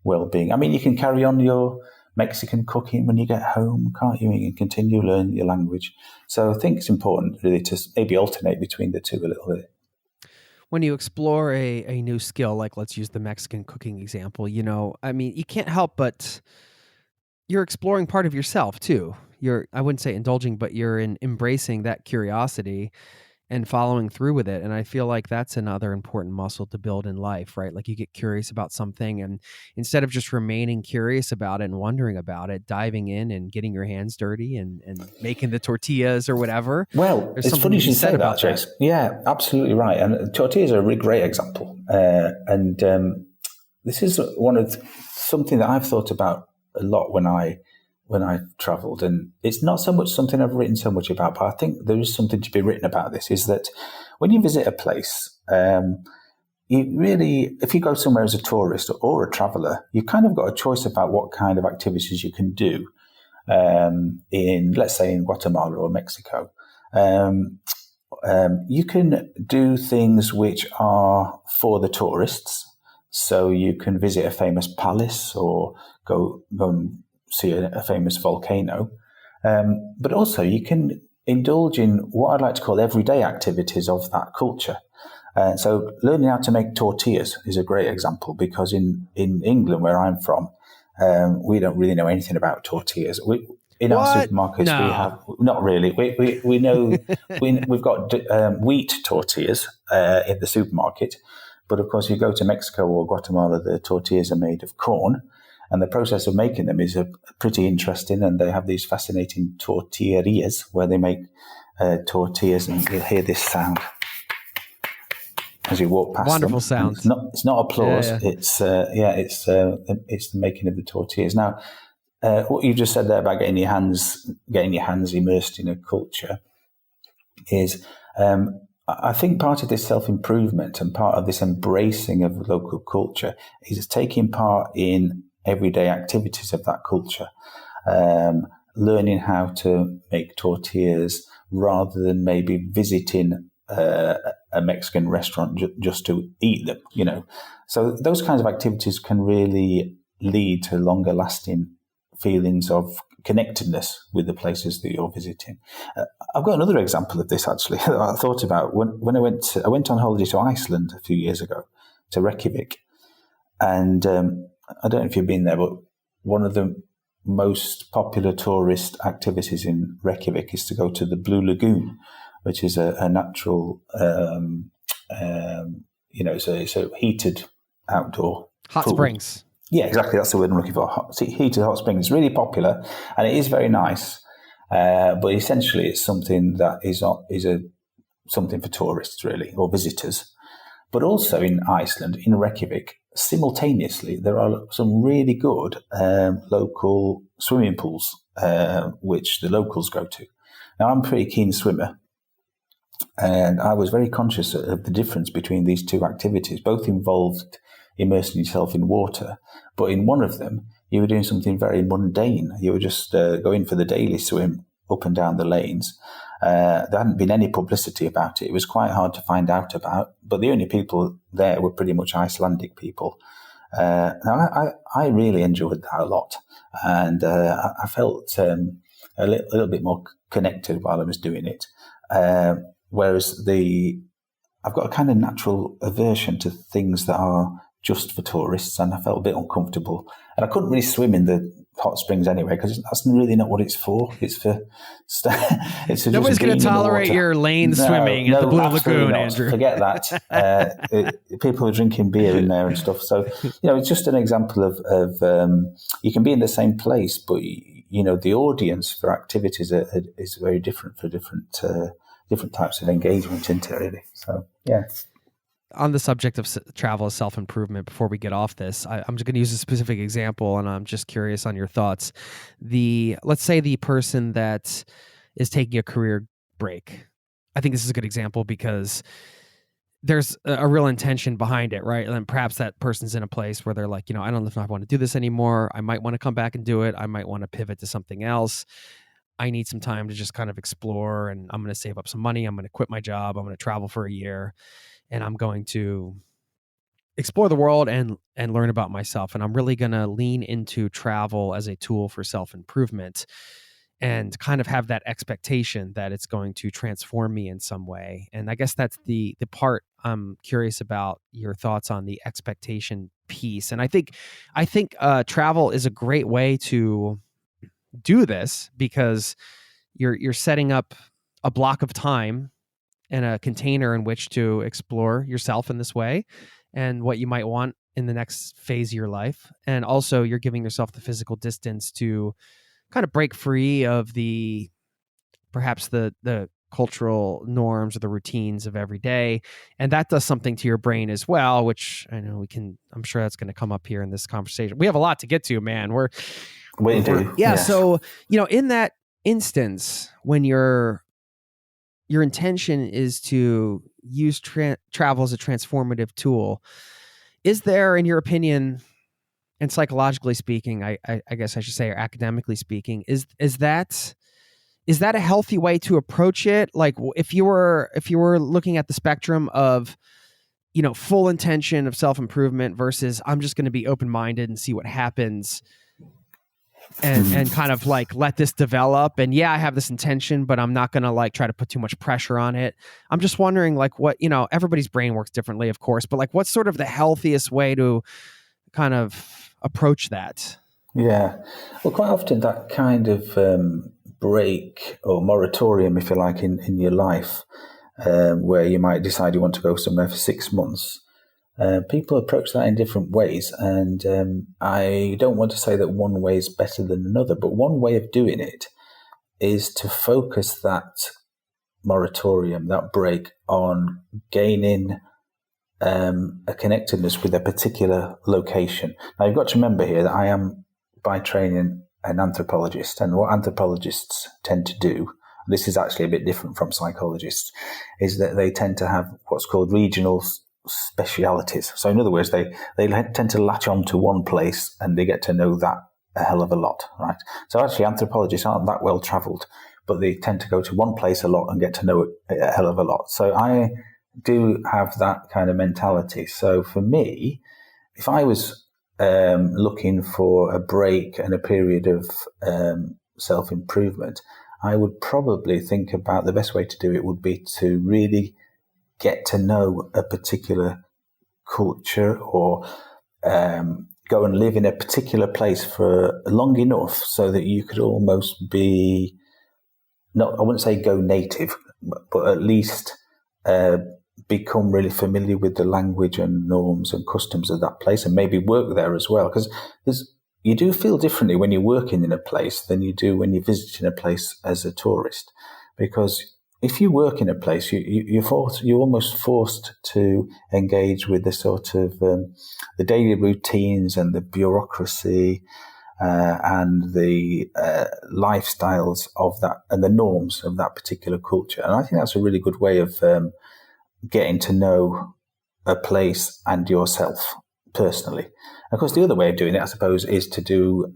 well-being. I mean, you can carry on your Mexican cooking when you get home, can't you? You can continue learning your language. So I think it's important, really, to maybe alternate between the two a little bit. When you explore a new skill, like let's use the Mexican cooking example, I mean, you can't help but you're exploring part of yourself too. I wouldn't say indulging, but you're embracing that curiosity and following through with it. And I feel like that's another important muscle to build in life, right? Like you get curious about something, and instead of just remaining curious about it and wondering about it, diving in and getting your hands dirty and making the tortillas or whatever. Well, it's funny you say that, Jason. Yeah, absolutely right. And tortillas are a really great example. And this is something that I've thought about a lot when I've travelled, and it's not so much something I've written so much about, but I think there is something to be written about this, is that when you visit a place, you really, if you go somewhere as a tourist or a traveller, you've kind of got a choice about what kind of activities you can do let's say in Guatemala or Mexico. You can do things which are for the tourists. So you can visit a famous palace or go and see a famous volcano. But also you can indulge in what I'd like to call everyday activities of that culture. So learning how to make tortillas is a great example, because in England, where I'm from, we don't really know anything about tortillas. In our supermarkets, we have not really. We know we've got wheat tortillas in the supermarket, but of course, you go to Mexico or Guatemala, the tortillas are made of corn, and the process of making them is pretty interesting. And they have these fascinating tortillerias where they make tortillas, and you'll hear this sound as you walk past. Wonderful them. sound. It's not applause. Yeah. It's the making of the tortillas. Now, what you just said there about getting your hands immersed in a culture is, I think part of this self-improvement and part of this embracing of local culture is taking part in everyday activities of that culture, learning how to make tortillas rather than maybe visiting a Mexican restaurant just to eat them, So those kinds of activities can really lead to longer lasting feelings of connectedness with the places that you're visiting. I've got another example of this, actually, that I thought about when I went on holiday to Iceland a few years ago, to Reykjavik. And I don't know if you've been there, but one of the most popular tourist activities in Reykjavik is to go to the Blue Lagoon, which is a natural, it's a heated outdoor Hot pool. springs. Yeah, exactly. That's the word I'm looking for. Heated hot springs. It's really popular, and it is very nice. But essentially, it's something that is something for tourists, really, or visitors. But also in Iceland, in Reykjavik, simultaneously, there are some really good local swimming pools, which the locals go to. Now, I'm a pretty keen swimmer, and I was very conscious of the difference between these two activities. Both involved immersing yourself in water, but in one of them, you were doing something very mundane. You were just going for the daily swim up and down the lanes. There hadn't been any publicity about it. It was quite hard to find out about, but the only people there were pretty much Icelandic people. Now, I really enjoyed that a lot, and I felt a little bit more connected while I was doing it. Whereas I've got a kind of natural aversion to things that are just for tourists, and I felt a bit uncomfortable. And I couldn't really swim in the hot springs anyway, because that's really not what it's for. It's for Nobody's going to tolerate your lane swimming at the Blue Lagoon, Andrew. Forget that. People are drinking beer in there and stuff. So, it's just an example of you can be in the same place, but the audience for activities is very different for different types of engagement into it, really. So, yeah. On the subject of travel as self-improvement, before we get off this, I'm just going to use a specific example, and I'm just curious on your thoughts. Let's say the person that is taking a career break. I think this is a good example because there's a real intention behind it, right? And perhaps that person's in a place where they're like, I don't know if I want to do this anymore. I might want to come back and do it. I might want to pivot to something else. I need some time to just kind of explore, and I'm going to save up some money. I'm going to quit my job. I'm going to travel for a year. And I'm going to explore the world and learn about myself. And I'm really going to lean into travel as a tool for self-improvement and kind of have that expectation that it's going to transform me in some way. And I guess that's the part I'm curious about your thoughts on, the expectation piece. And I think travel is a great way to do this, because you're setting up a block of time and a container in which to explore yourself in this way and what you might want in the next phase of your life. And also you're giving yourself the physical distance to kind of break free of perhaps the cultural norms or the routines of every day. And that does something to your brain as well, which I know I'm sure that's going to come up here in this conversation. We have a lot to get to, man. We do. Yeah. Yes. So, in that instance, when your intention is to use travel as a transformative tool, is there, in your opinion, and psychologically speaking, I guess I should say, or academically speaking, is that a healthy way to approach it? Like, if you were looking at the spectrum of, full intention of self-improvement versus I'm just going to be open-minded and see what happens, and kind of like let this develop, and I have this intention, but I'm not going to like try to put too much pressure on it. I'm just wondering, like, what, everybody's brain works differently, of course, but like, what's sort of the healthiest way to kind of approach that? Yeah. Well, quite often that kind of break or moratorium, if you like, in your life, where you might decide you want to go somewhere for 6 months, people approach that in different ways. And I don't want to say that one way is better than another, but one way of doing it is to focus that moratorium, that break, on gaining a connectedness with a particular location. Now, you've got to remember here that I am by training an anthropologist, and what anthropologists tend to do, this is actually a bit different from psychologists, is that they tend to have what's called regional specialities. So in other words, they tend to latch on to one place and they get to know that a hell of a lot, right? So actually anthropologists aren't that well travelled, but they tend to go to one place a lot and get to know it a hell of a lot. So I do have that kind of mentality. So for me, if I was looking for a break and a period of self-improvement, I would probably think about the best way to do it would be to really get to know a particular culture, or go and live in a particular place for long enough so that you could almost be, not, I wouldn't say go native, but at least become really familiar with the language and norms and customs of that place, and maybe work there as well. Because you do feel differently when you're working in a place than you do when you're visiting a place as a tourist. Because if you work in a place, you're almost forced to engage with the sort of the daily routines and the bureaucracy and the lifestyles of that and the norms of that particular culture. And I think that's a really good way of getting to know a place and yourself personally. Of course, the other way of doing it, I suppose, is to do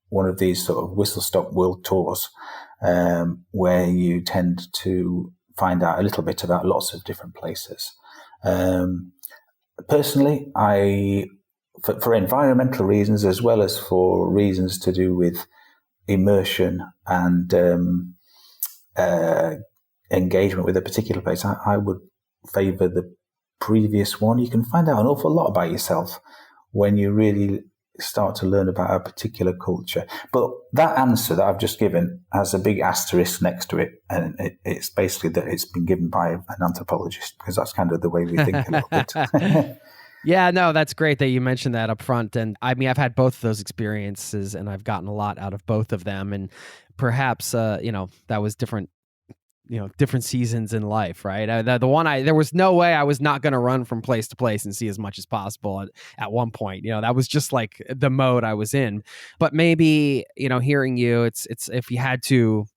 one of these sort of whistle-stop world tours, where you tend to find out a little bit about lots of different places. Personally, for environmental reasons, as well as for reasons to do with immersion and engagement with a particular place, I would favour the previous one. You can find out an awful lot about yourself when you really start to learn about a particular culture. But that answer that I've just given has a big asterisk next to it, and it's basically that it's been given by an anthropologist, because that's kind of the way we think a little bit. Yeah, no, that's great that you mentioned that up front. And I mean, I've had both of those experiences and I've gotten a lot out of both of them. And perhaps, that was different seasons in life, right? There was no way I was not going to run from place to place and see as much as possible at one point. That was just like the mode I was in. But maybe, hearing you, it's if you had to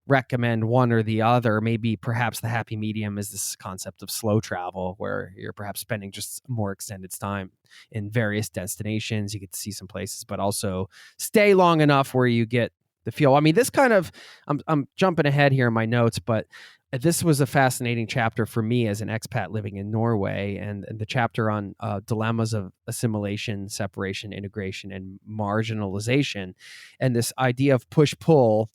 recommend one or the other, maybe perhaps the happy medium is this concept of slow travel, where you're perhaps spending just more extended time in various destinations. You get to see some places, but also stay long enough where you get the feel. I mean, this kind of, I'm jumping ahead here in my notes, but this was a fascinating chapter for me as an expat living in Norway, and the chapter on dilemmas of assimilation, separation, integration, and marginalization, and this idea of push-pull.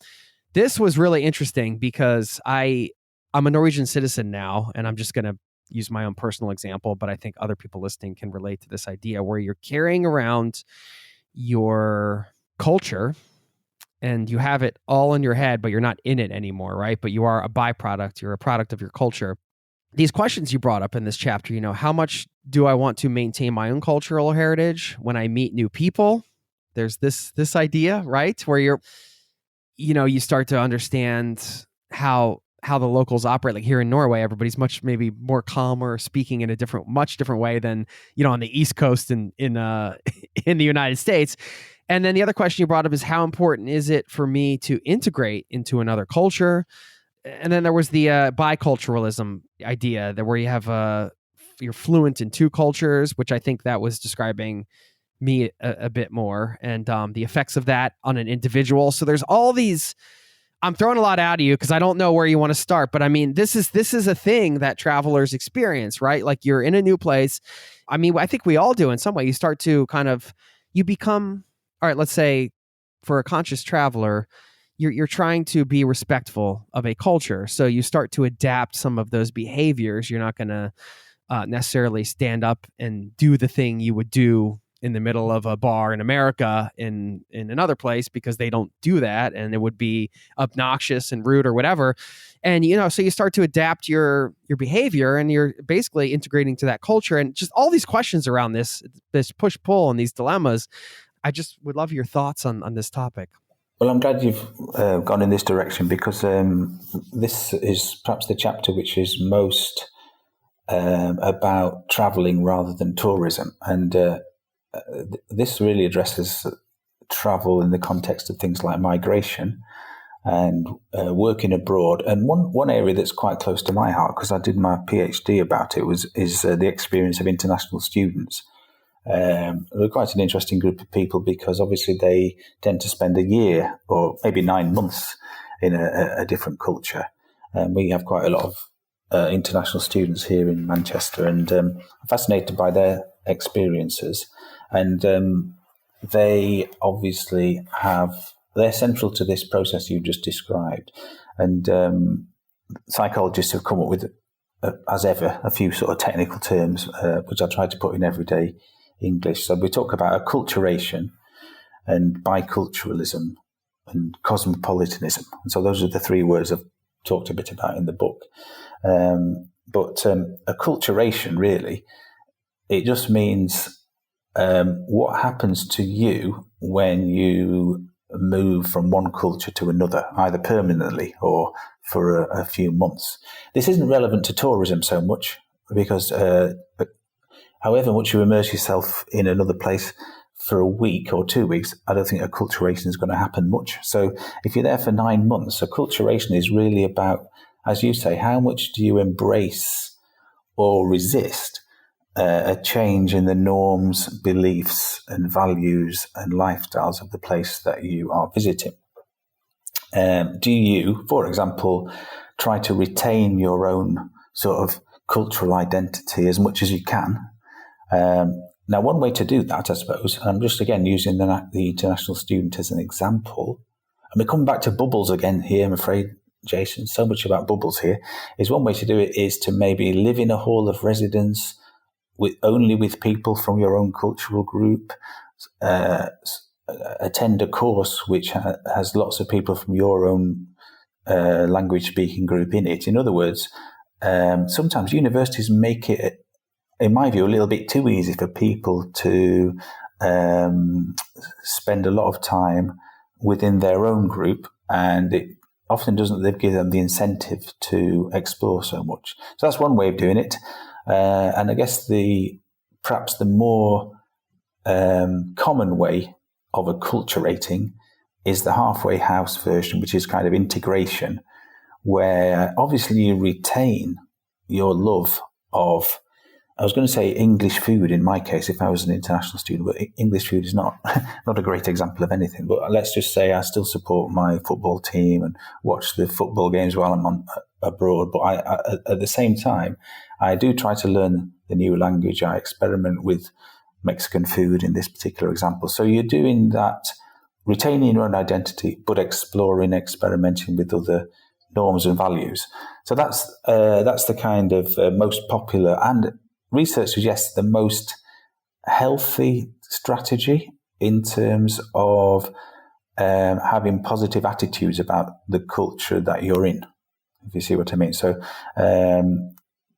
This was really interesting because I'm a Norwegian citizen now, and I'm just going to use my own personal example, but I think other people listening can relate to this idea where you're carrying around your culture and you have it all in your head, but you're not in it anymore, right? But you are a byproduct. You're a product of your culture. These questions you brought up in this chapter, how much do I want to maintain my own cultural heritage when I meet new people? There's this idea, right? Where you start to understand how how the locals operate. Like here in Norway, everybody's maybe more calmer, speaking in a much different way than, on the East Coast in in the United States. And then the other question you brought up is, how important is it for me to integrate into another culture? And then there was the biculturalism idea that where you have you're fluent in two cultures, which I think that was describing me a bit more, and the effects of that on an individual. So there's all these. I'm throwing a lot out of you because I don't know where you want to start, but I mean, this is a thing that travelers experience, right? Like you're in a new place. I mean, I think we all do in some way. You start to you become, all right, let's say for a conscious traveler, you're trying to be respectful of a culture. So you start to adapt some of those behaviors. You're not going to necessarily stand up and do the thing you would do in the middle of a bar in America in another place, because they don't do that and it would be obnoxious and rude or whatever. And, so you start to adapt your behavior and you're basically integrating to that culture, and just all these questions around this push-pull and these dilemmas. I just would love your thoughts on this topic. Well, I'm glad you've gone in this direction, because this is perhaps the chapter which is most about traveling rather than tourism. And this really addresses travel in the context of things like migration and working abroad. And one area that's quite close to my heart, because I did my PhD about it, is the experience of international students. They're quite an interesting group of people, because obviously they tend to spend a year or maybe 9 months in a different culture. We have quite a lot of international students here in Manchester, and I'm fascinated by their experiences. And they obviously they're central to this process you just described. And psychologists have come up with, as ever, a few sort of technical terms, which I try to put in everyday English. So we talk about acculturation and biculturalism and cosmopolitanism. And so those are the three words I've talked a bit about in the book. But acculturation, really, it just means what happens to you when you move from one culture to another, either permanently or for a few months. This isn't relevant to tourism so much, because however much you immerse yourself in another place for a week or 2 weeks, I don't think acculturation is going to happen much. So if you're there for 9 months, acculturation is really about, as you say, how much do you embrace or resist a change in the norms, beliefs and values and lifestyles of the place that you are visiting. Do you, for example, try to retain your own sort of cultural identity as much as you can? Now, one way to do that, I suppose, I'm just again using the international student as an example, and we're coming back to bubbles again here, I'm afraid, Jason, so much about bubbles here, is one way to do it is to maybe live in a hall of residence only with people from your own cultural group, attend a course which has lots of people from your own language-speaking group in it. In other words, sometimes universities make it, in my view, a little bit too easy for people to spend a lot of time within their own group, and it often doesn't give them the incentive to explore so much. So that's one way of doing it. And I guess perhaps the more common way of acculturating is the halfway house version, which is kind of integration, where obviously you retain your love of, I was going to say English food in my case, if I was an international student, but English food is not a great example of anything. But let's just say I still support my football team and watch the football games while I'm abroad. But I, at the same time, I do try to learn the new language. I experiment with Mexican food in this particular example. So you're doing that, retaining your own identity, but exploring, experimenting with other norms and values. So that's the kind of most popular, and research suggests the most healthy strategy in terms of having positive attitudes about the culture that you're in, if you see what I mean. So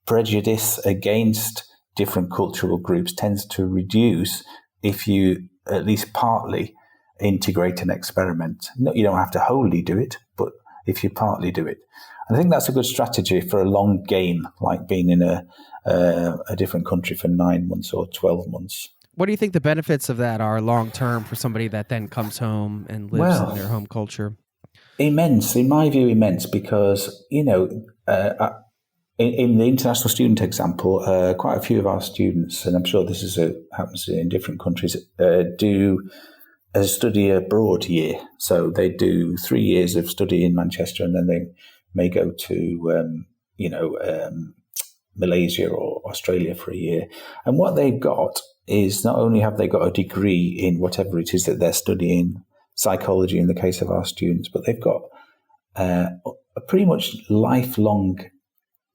prejudice against different cultural groups tends to reduce if you at least partly integrate and experiment. No, you don't have to wholly do it, but if you partly do it. And I think that's a good strategy for a long game, like being in a different country for 9 months or 12 months. What do you think the benefits of that are long term for somebody that then comes home and lives in their home culture? Immense, in my view, immense, because, in the international student example, quite a few of our students, and I'm sure this happens in different countries, do a study abroad year. So they do 3 years of study in Manchester, and then they may go to, Malaysia or Australia for a year. And what they've got is not only have they got a degree in whatever it is that they're studying, psychology in the case of our students, but they've got a pretty much lifelong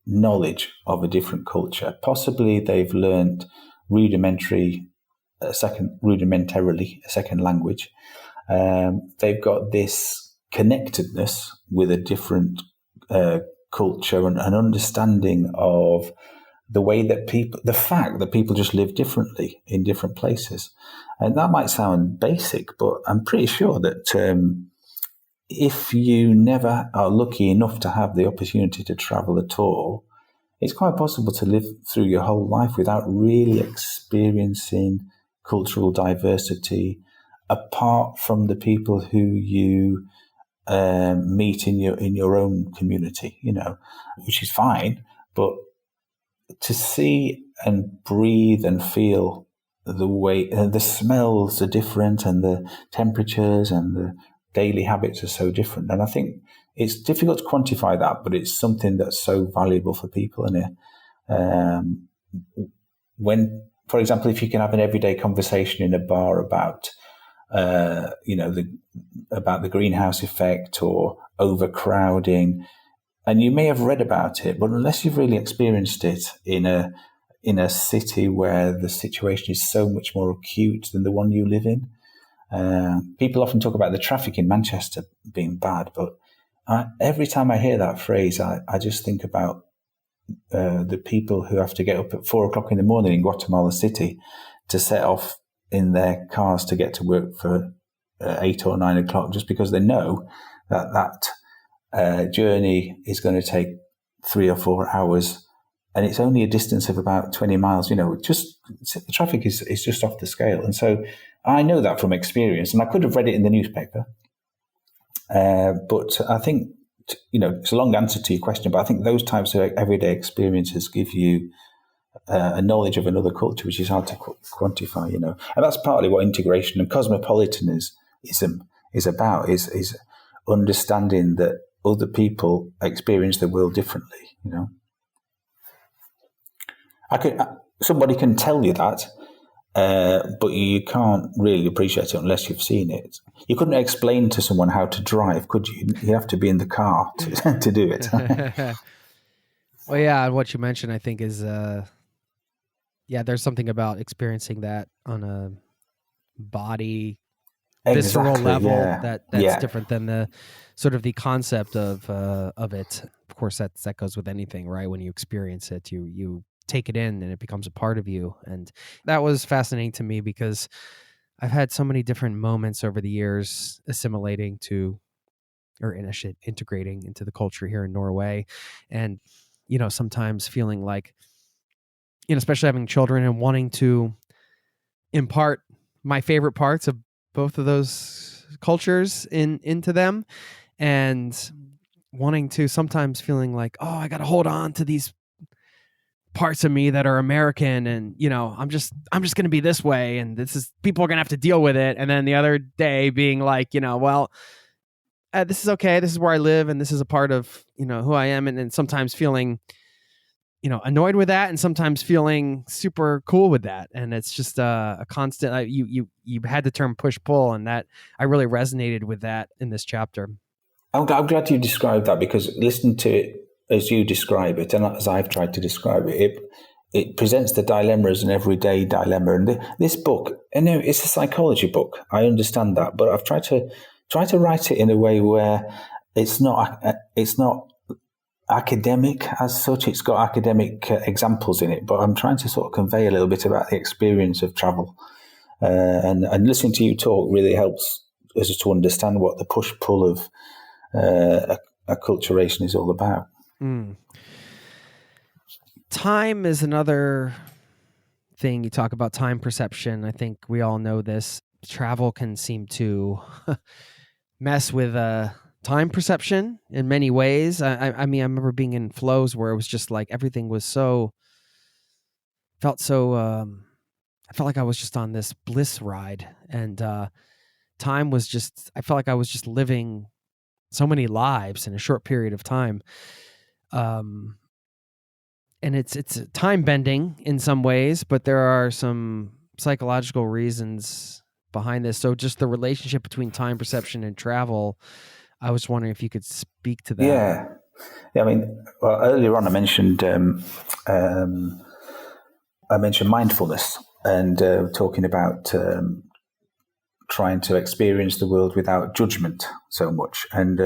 knowledge of a different culture. Possibly they've learned rudimentarily a second language. They've got this connectedness with a different culture and an understanding of the fact that people just live differently in different places. And that might sound basic, but I'm pretty sure that if you never are lucky enough to have the opportunity to travel at all, it's quite possible to live through your whole life without really experiencing cultural diversity, apart from the people who you meet in your own community, which is fine. But to see and breathe and feel the way the smells are different, and the temperatures and the daily habits are so different. And I think it's difficult to quantify that, but it's something that's so valuable for people. And when, for example, if you can have an everyday conversation in a bar about, about the greenhouse effect or overcrowding, and you may have read about it, but unless you've really experienced it in a city where the situation is so much more acute than the one you live in. People often talk about the traffic in Manchester being bad, but every time I hear that phrase, I just think about the people who have to get up at 4 o'clock in the morning in Guatemala City to set off in their cars to get to work for 8 or 9 o'clock, just because they know that journey is going to take 3 or 4 hours, and it's only a distance of about 20 miles. Just the traffic is just off the scale. And so I know that from experience, and I could have read it in the newspaper. But I think, it's a long answer to your question, but I think those types of everyday experiences give you a knowledge of another culture, which is hard to quantify, And that's partly what integration and cosmopolitanism is about, is understanding that other people experience the world differently, somebody can tell you that, but you can't really appreciate it unless you've seen it. You couldn't explain to someone how to drive, could you? You have to be in the car to do it. Well, yeah, and what you mentioned, I think, is, there's something about experiencing that on a body, visceral level that's different than the sort of the concept of it. Of course, that goes with anything, right? When you experience it, you take it in and it becomes a part of you. And that was fascinating to me because I've had so many different moments over the years assimilating to, or integrating into the culture here in Norway. And, sometimes feeling like, especially having children and wanting to impart my favorite parts of both of those cultures into them, and wanting to sometimes feeling like, oh, I got to hold on to these parts of me that are American, and I'm just going to be this way, and people are going to have to deal with it. And then the other day being like, this is okay, this is where I live, and this is a part of who I am, and sometimes feeling annoyed with that, and sometimes feeling super cool with that. And it's just a constant. You had the term push pull, and that I really resonated with that in this chapter. I'm glad you described that, because listening to it as you describe it, and as I've tried to describe it, it presents the dilemma as an everyday dilemma. And this book, it's a psychology book. I understand that, but I've tried to write it in a way where it's not academic as such. It's got academic examples in it, but I'm trying to sort of convey a little bit about the experience of travel. And listening to you talk really helps us to understand what the push-pull of acculturation is all about. Mm. Time is another thing. You talk about time perception. I think we all know this. Travel can seem to mess with time perception in many ways. I mean, I remember being in flows where it was just like everything was felt so. I felt like I was just on this bliss ride, and time was just. I felt like I was just living so many lives in a short period of time. And it's time bending in some ways, but there are some psychological reasons behind this. So just the relationship between time perception and travel, I was wondering if you could speak to that. Yeah. I mean, well, earlier on I mentioned mindfulness and talking about trying to experience the world without judgment so much. And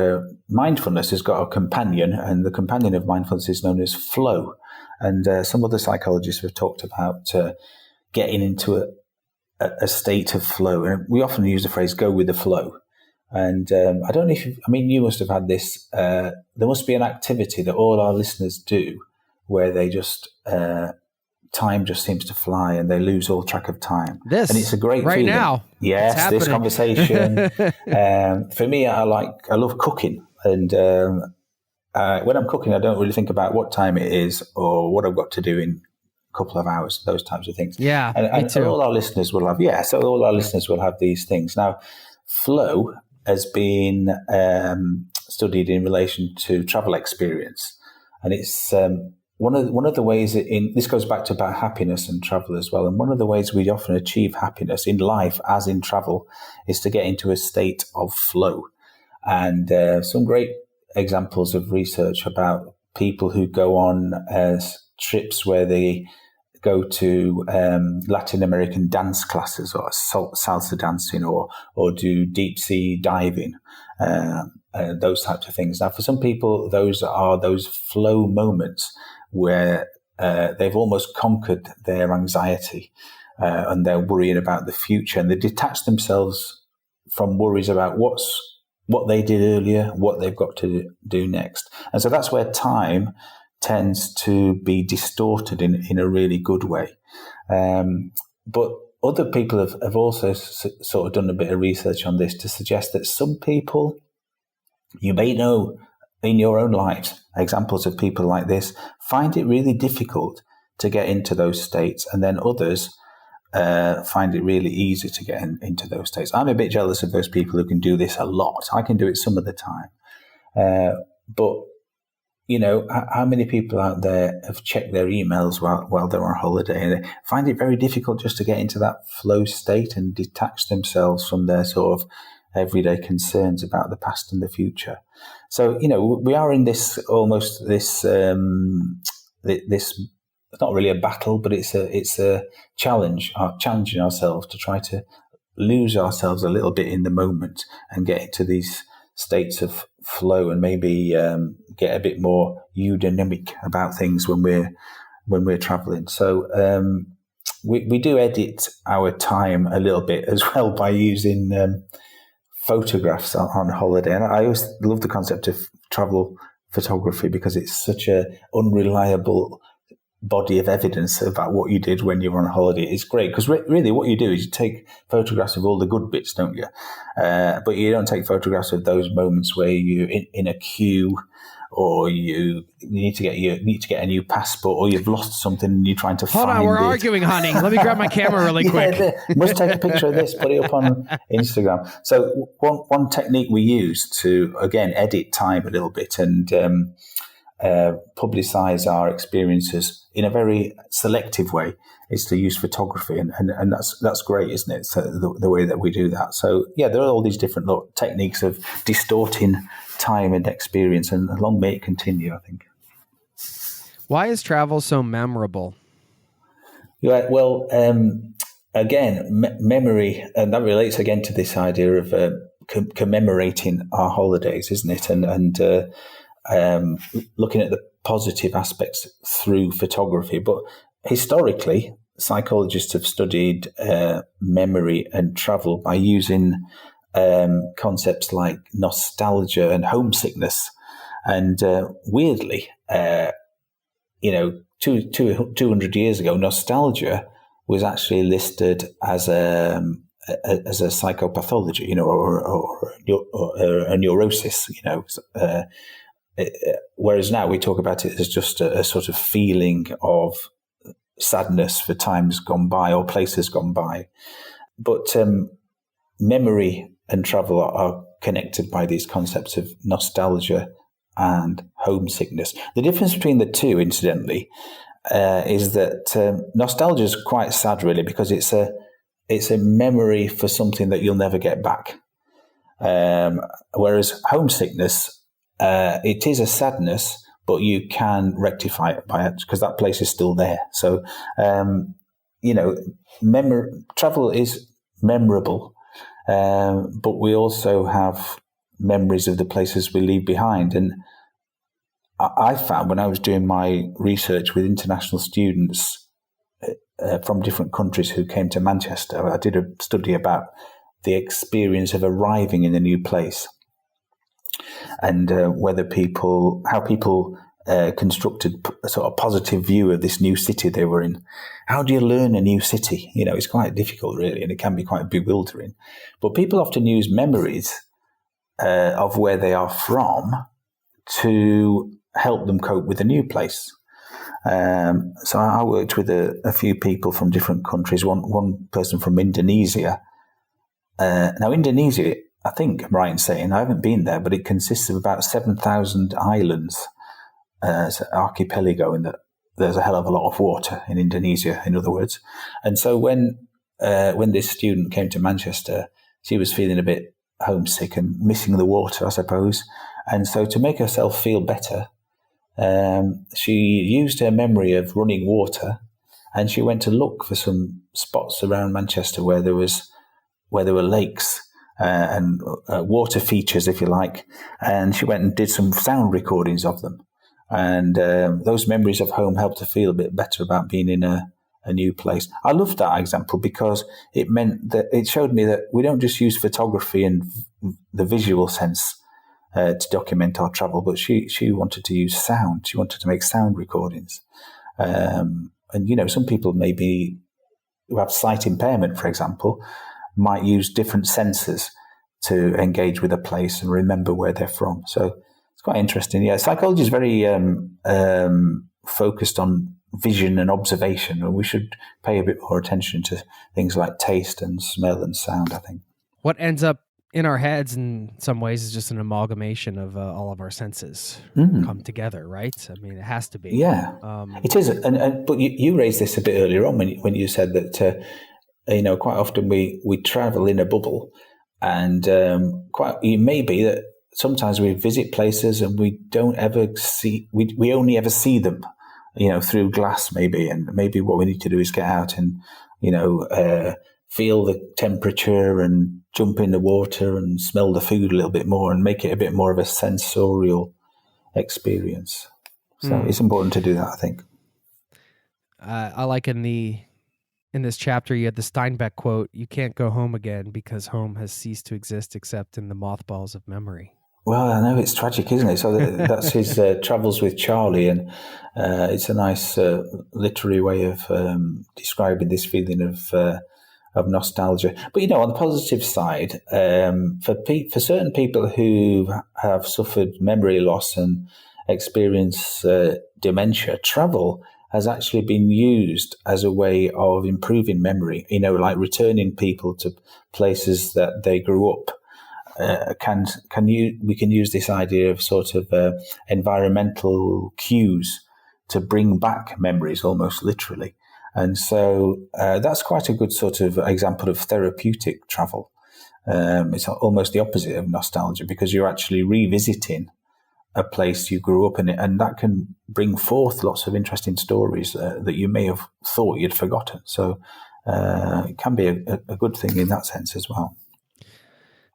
mindfulness has got a companion, and the companion of mindfulness is known as flow. And some other psychologists have talked about getting into a state of flow. And we often use the phrase, go with the flow. And I don't know if you must have had this. There must be an activity that all our listeners do where they just, time just seems to fly and they lose all track of time. And it's a great right feeling. Now. Yes, this conversation. For me, I love cooking. And when I'm cooking, I don't really think about what time it is or what I've got to do in a couple of hours, those types of things. Yeah, and all our listeners will have, listeners will have these things. Now, flow has been studied in relation to travel experience. And it's one of the ways this goes back to about happiness and travel as well. And one of the ways we often achieve happiness in life, as in travel, is to get into a state of flow. And some great examples of research about people who go on trips where they go to Latin American dance classes or salsa dancing or do deep sea diving, those types of things. Now, for some people, those are those flow moments where they've almost conquered their anxiety and they're worrying about the future, and they detach themselves from worries about what they did earlier, what they've got to do next. And so that's where time tends to be distorted in a really good way. But other people have also sort of done a bit of research on this to suggest that some people, you may know in your own lives, examples of people like this, find it really difficult to get into those states, and then others find it really easy to get into those states. I'm a bit jealous of those people who can do this a lot. I can do it some of the time. But, how many people out there have checked their emails while they're on holiday, and they find it very difficult just to get into that flow state and detach themselves from their sort of everyday concerns about the past and the future. So, we are in this it's not really a battle, but it's a challenge, challenging ourselves to try to lose ourselves a little bit in the moment and get into these states of flow and maybe get a bit more eudaimonia about things when we're traveling. So we do edit our time a little bit as well by using photographs on holiday. And I always love the concept of travel photography because it's such a unreliable body of evidence about what you did when you were on holiday. It's great because really what you do is you take photographs of all the good bits, don't you? But you don't take photographs of those moments where you're in a queue, or you need to get a new passport, or you've lost something and you're trying to find it. Hold on, we're arguing, honey. Let me grab my camera really quick. Must take a picture of this, put it up on Instagram. So one technique we use to, again, edit time a little bit and publicize our experiences in a very selective way is to use photography, and that's great, isn't it? So the way that we do that. So yeah, there are all these different techniques of distorting time and experience, and long may it continue, I think. Why is travel so memorable? Yeah, well, again, memory, and that relates again to this idea of commemorating our holidays, isn't it? And looking at the positive aspects through photography. But historically, psychologists have studied memory and travel by using concepts like nostalgia and homesickness. And weirdly, 200 years ago, nostalgia was actually listed as a psychopathology, or a neurosis, whereas now we talk about it as just a sort of feeling of sadness for times gone by or places gone by. But memory and travel are connected by these concepts of nostalgia and homesickness. The difference between the two, incidentally, is that nostalgia is quite sad, really, because it's a memory for something that you'll never get back. Whereas homesickness, it is a sadness, but you can rectify it because that place is still there. So, travel is memorable, but we also have memories of the places we leave behind. And I found when I was doing my research with international students from different countries who came to Manchester, I did a study about the experience of arriving in a new place and how people constructed a sort of positive view of this new city they were in. How do you learn a new city? It's quite difficult, really, and it can be quite bewildering. But people often use memories of where they are from to help them cope with a new place. So I worked with a few people from different countries. One person from Indonesia. Now, Indonesia, I think I'm right in saying, I haven't been there, but it consists of about 7,000 islands. It's an archipelago, and there's a hell of a lot of water in Indonesia, in other words. And so when this student came to Manchester, she was feeling a bit homesick and missing the water, I suppose. And so to make herself feel better, she used her memory of running water, and she went to look for some spots around Manchester where there were lakes and water features, if you like. And she went and did some sound recordings of them. And those memories of home helped her feel a bit better about being in a new place. I loved that example because it meant that it showed me that we don't just use photography and the visual sense to document our travel, but she wanted to use sound. She wanted to make sound recordings. And, some people who have sight impairment, for example, might use different senses to engage with a place and remember where they're from. So it's quite interesting. Yeah, psychology is very focused on vision and observation, and we should pay a bit more attention to things like taste and smell and sound, I think. What ends up in our heads in some ways is just an amalgamation of all of our senses come together, right? I mean, it has to be. Yeah, it is. But you raised this a bit earlier on when you said that, quite often we travel in a bubble, and it may be that sometimes we visit places and we don't ever see, we only ever see them, through glass maybe. And maybe what we need to do is get out and, feel the temperature and jump in the water and smell the food a little bit more and make it a bit more of a sensorial experience. So it's important to do that, I think. I like in this chapter, you had the Steinbeck quote, "You can't go home again because home has ceased to exist except in the mothballs of memory." Well, I know it's tragic, isn't it? So that's his Travels with Charlie, and it's a nice literary way of describing this feeling of nostalgia. But on the positive side, for certain people who have suffered memory loss and experience dementia, travel has actually been used as a way of improving memory. Like returning people to places that they grew up. We can use this idea of sort of environmental cues to bring back memories, almost literally. And so that's quite a good sort of example of therapeutic travel. It's almost the opposite of nostalgia because you're actually revisiting a place you grew up in, and that can bring forth lots of interesting stories that you may have thought you'd forgotten. So it can be a good thing in that sense as well.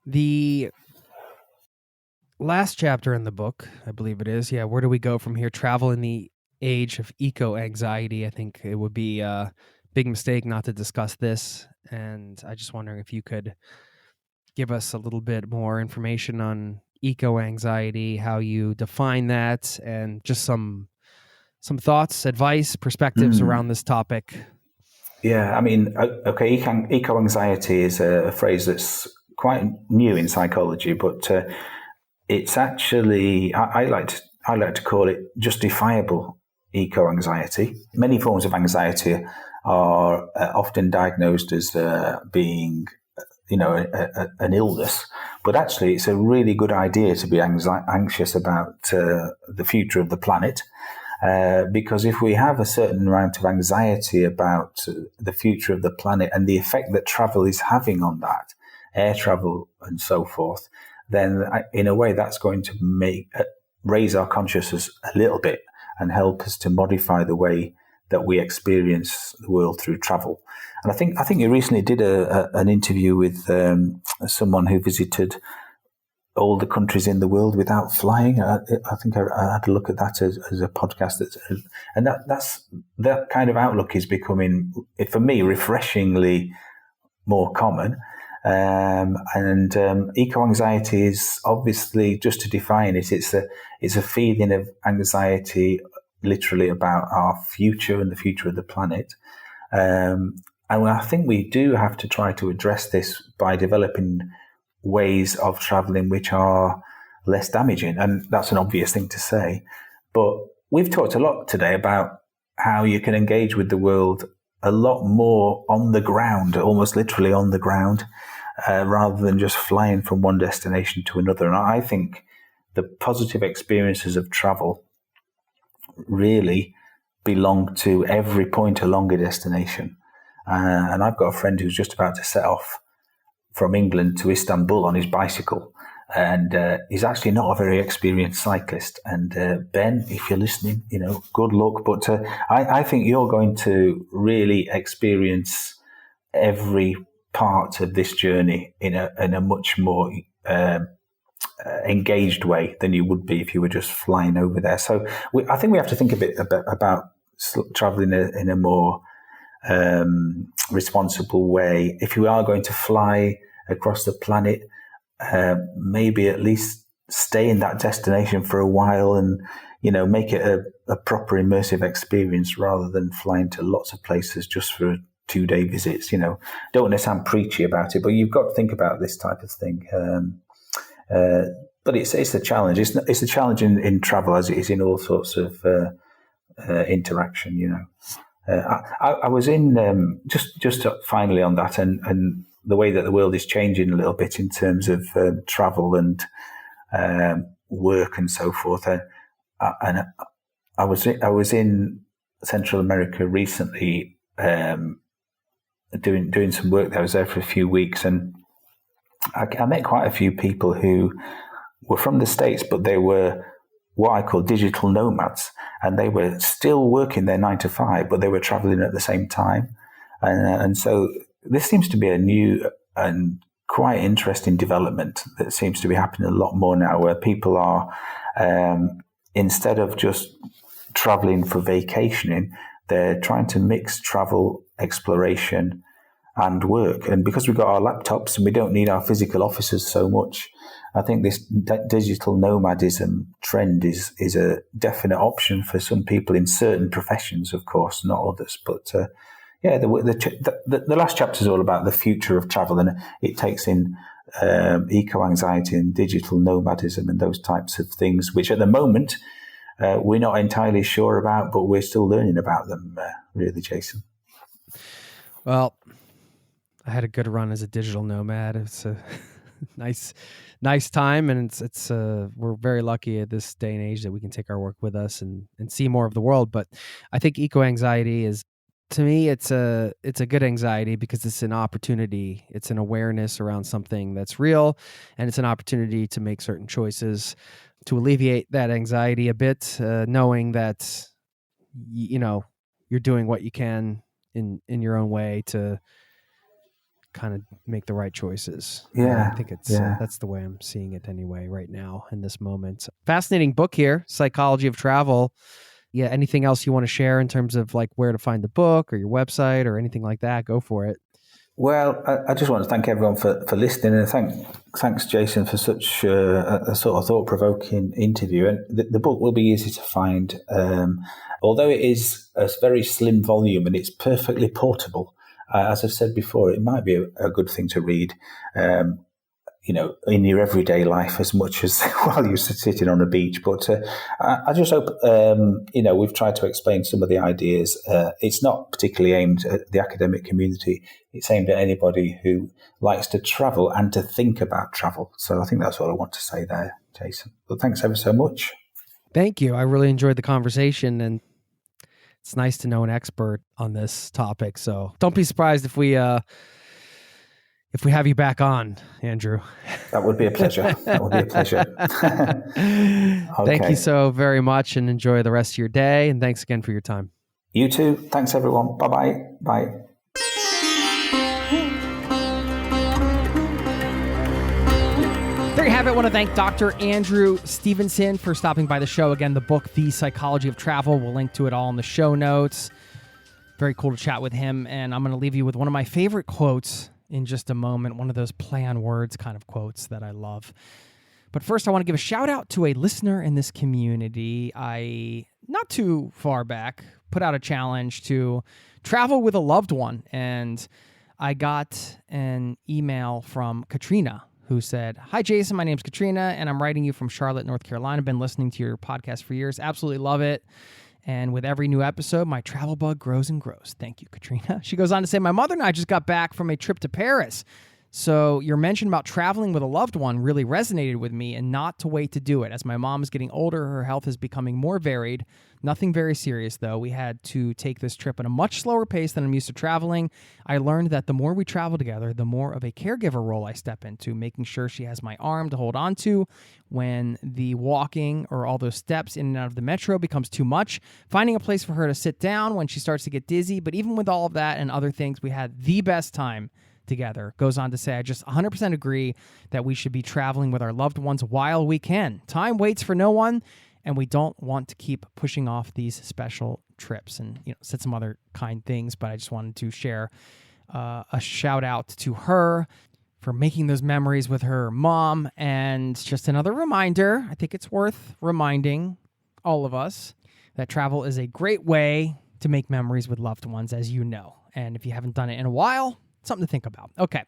The last chapter in the book, I believe it is, where do we go from here? Travel in the age of eco-anxiety. I think it would be a big mistake not to discuss this, and I just wondering if you could give us a little bit more information on eco-anxiety, how you define that, and just some thoughts, advice, perspectives around this topic. Yeah, I mean, okay, eco-anxiety is a phrase that's quite new in psychology, but it's actually, I like to call it justifiable eco-anxiety. Many forms of anxiety are often diagnosed as being, an illness, but actually it's a really good idea to be anxious about the future of the planet. Because if we have a certain amount of anxiety about the future of the planet and the effect that travel is having on that, air travel and so forth, then in a way that's going to raise our consciousness a little bit and help us to modify the way that we experience the world through travel. And I think you recently did an interview with someone who visited all the countries in the world without flying. I think I had to look at that as a podcast. That kind of outlook is becoming, for me, refreshingly more common. Eco-anxiety is obviously, just to define it, it's a feeling of anxiety, literally about our future and the future of the planet. And I think we do have to try to address this by developing ways of traveling which are less damaging. And that's an obvious thing to say. But we've talked a lot today about how you can engage with the world a lot more on the ground, almost literally on the ground, rather than just flying from one destination to another. And I think the positive experiences of travel really belong to every point along a destination. And I've got a friend who's just about to set off from England to Istanbul on his bicycle. And he's actually not a very experienced cyclist. And Ben, if you're listening, good luck. But I think you're going to really experience every part of this journey in a much more engaged way than you would be if you were just flying over there. So I think we have to think a bit about traveling in a more responsible way. If you are going to fly across the planet, maybe at least stay in that destination for a while and make it a proper immersive experience rather than flying to lots of places just for 2-day visits. Don't want to sound preachy about it, but you've got to think about this type of thing. But it's a challenge. It's a challenge in travel as it is in all sorts of interaction. I was in just finally on that and the way that the world is changing a little bit in terms of travel and work and so forth. And I was in Central America recently doing some work there. I was there for a few weeks, and I met quite a few people who were from the States, but they were what I call digital nomads, and they were still working their 9 to 5, but they were traveling at the same time. And so this seems to be a new and quite interesting development that seems to be happening a lot more now, where people are, instead of just traveling for vacationing, they're trying to mix travel, exploration, and work. And because we've got our laptops and we don't need our physical offices so much, I think this digital nomadism trend is a definite option for some people in certain professions, of course, not others. But the last chapter is all about the future of travel, and it takes in eco-anxiety and digital nomadism and those types of things, which at the moment we're not entirely sure about, but we're still learning about them, really, Jason. Well, I had a good run as a digital nomad. It's a nice time, and it's we're very lucky at this day and age that we can take our work with us and see more of the world. But I think eco-anxiety is, to me, it's a good anxiety because it's an opportunity. It's an awareness around something that's real, and it's an opportunity to make certain choices to alleviate that anxiety a bit, knowing that you're doing what you can in your own way to kind of make the right choices. Yeah, I think that's the way I'm seeing it anyway right now in this moment. Fascinating book here, Psychology of Travel. Yeah, anything else you want to share in terms of like where to find the book or your website or anything like that? Go for it. Well, I just want to thank everyone for listening, and thanks, Jason, for such a sort of thought-provoking interview. And the book will be easy to find, although it is a very slim volume and it's perfectly portable. As I've said before, it might be a good thing to read, in your everyday life as much as while you're sitting on a beach. But I just hope, we've tried to explain some of the ideas. It's not particularly aimed at the academic community. It's aimed at anybody who likes to travel and to think about travel. So I think that's all I want to say there, Jason. But thanks ever so much. Thank you. I really enjoyed the conversation, and it's nice to know an expert on this topic. So don't be surprised if we have you back on, Andrew. That would be a pleasure. Okay. Thank you so very much, and enjoy the rest of your day. And thanks again for your time. You too. Thanks, everyone. Bye-bye. Bye. There you have it. I want to thank Dr. Andrew Stevenson for stopping by the show. Again, the book, The Psychology of Travel. We'll link to it all in the show notes. Very cool to chat with him. And I'm going to leave you with one of my favorite quotes in just a moment, one of those play on words kind of quotes that I love. But first, I want to give a shout out to a listener in this community. I, not too far back, put out a challenge to travel with a loved one. And I got an email from Katrina, who said, "Hi, Jason. My name's Katrina, and I'm writing you from Charlotte, North Carolina. I've been listening to your podcast for years. Absolutely love it. And with every new episode, my travel bug grows and grows." Thank you, Katrina. She goes on to say, "My mother and I just got back from a trip to Paris. So your mention about traveling with a loved one really resonated with me, and not to wait to do it. As my mom is getting older, her health is becoming more varied. Nothing very serious, though. We had to take this trip at a much slower pace than I'm used to traveling. I learned that the more we travel together, the more of a caregiver role I step into, making sure she has my arm to hold on to when the walking or all those steps in and out of the metro becomes too much, finding a place for her to sit down when she starts to get dizzy. But even with all of that and other things, we had the best time together." Goes on to say, "I just 100% agree that we should be traveling with our loved ones while we can. Time waits for no one, and we don't want to keep pushing off these special trips." And said some other kind things, but I just wanted to share a shout out to her for making those memories with her mom. And just another reminder, I think it's worth reminding all of us that travel is a great way to make memories with loved ones, as you know. And if you haven't done it in a while, something to think about. Okay.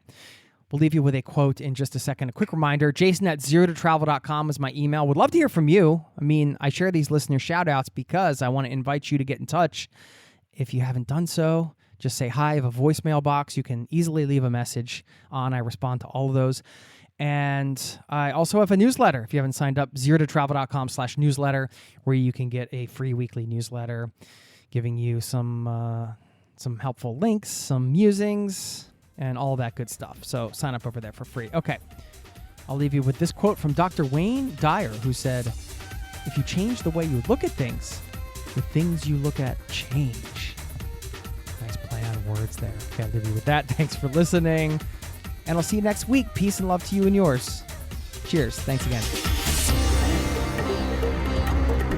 We'll leave you with a quote in just a second. A quick reminder, jason@zerototravel.com is my email. Would love to hear from you. I mean, I share these listener shout outs because I want to invite you to get in touch. If you haven't done so, just say hi. I have a voicemail box you can easily leave a message on. I respond to all of those. And I also have a newsletter. If you haven't signed up, zerototravel.com/newsletter, where you can get a free weekly newsletter giving you some helpful links, some musings, and all that good stuff. So sign up over there for free. Okay. I'll leave you with this quote from Dr. Wayne Dyer, who said, "If you change the way you look at things, the things you look at change." Nice play on words there. Okay, I'll leave you with that. Thanks for listening. And I'll see you next week. Peace and love to you and yours. Cheers. Thanks again.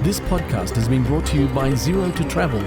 This podcast has been brought to you by Zero to Travel.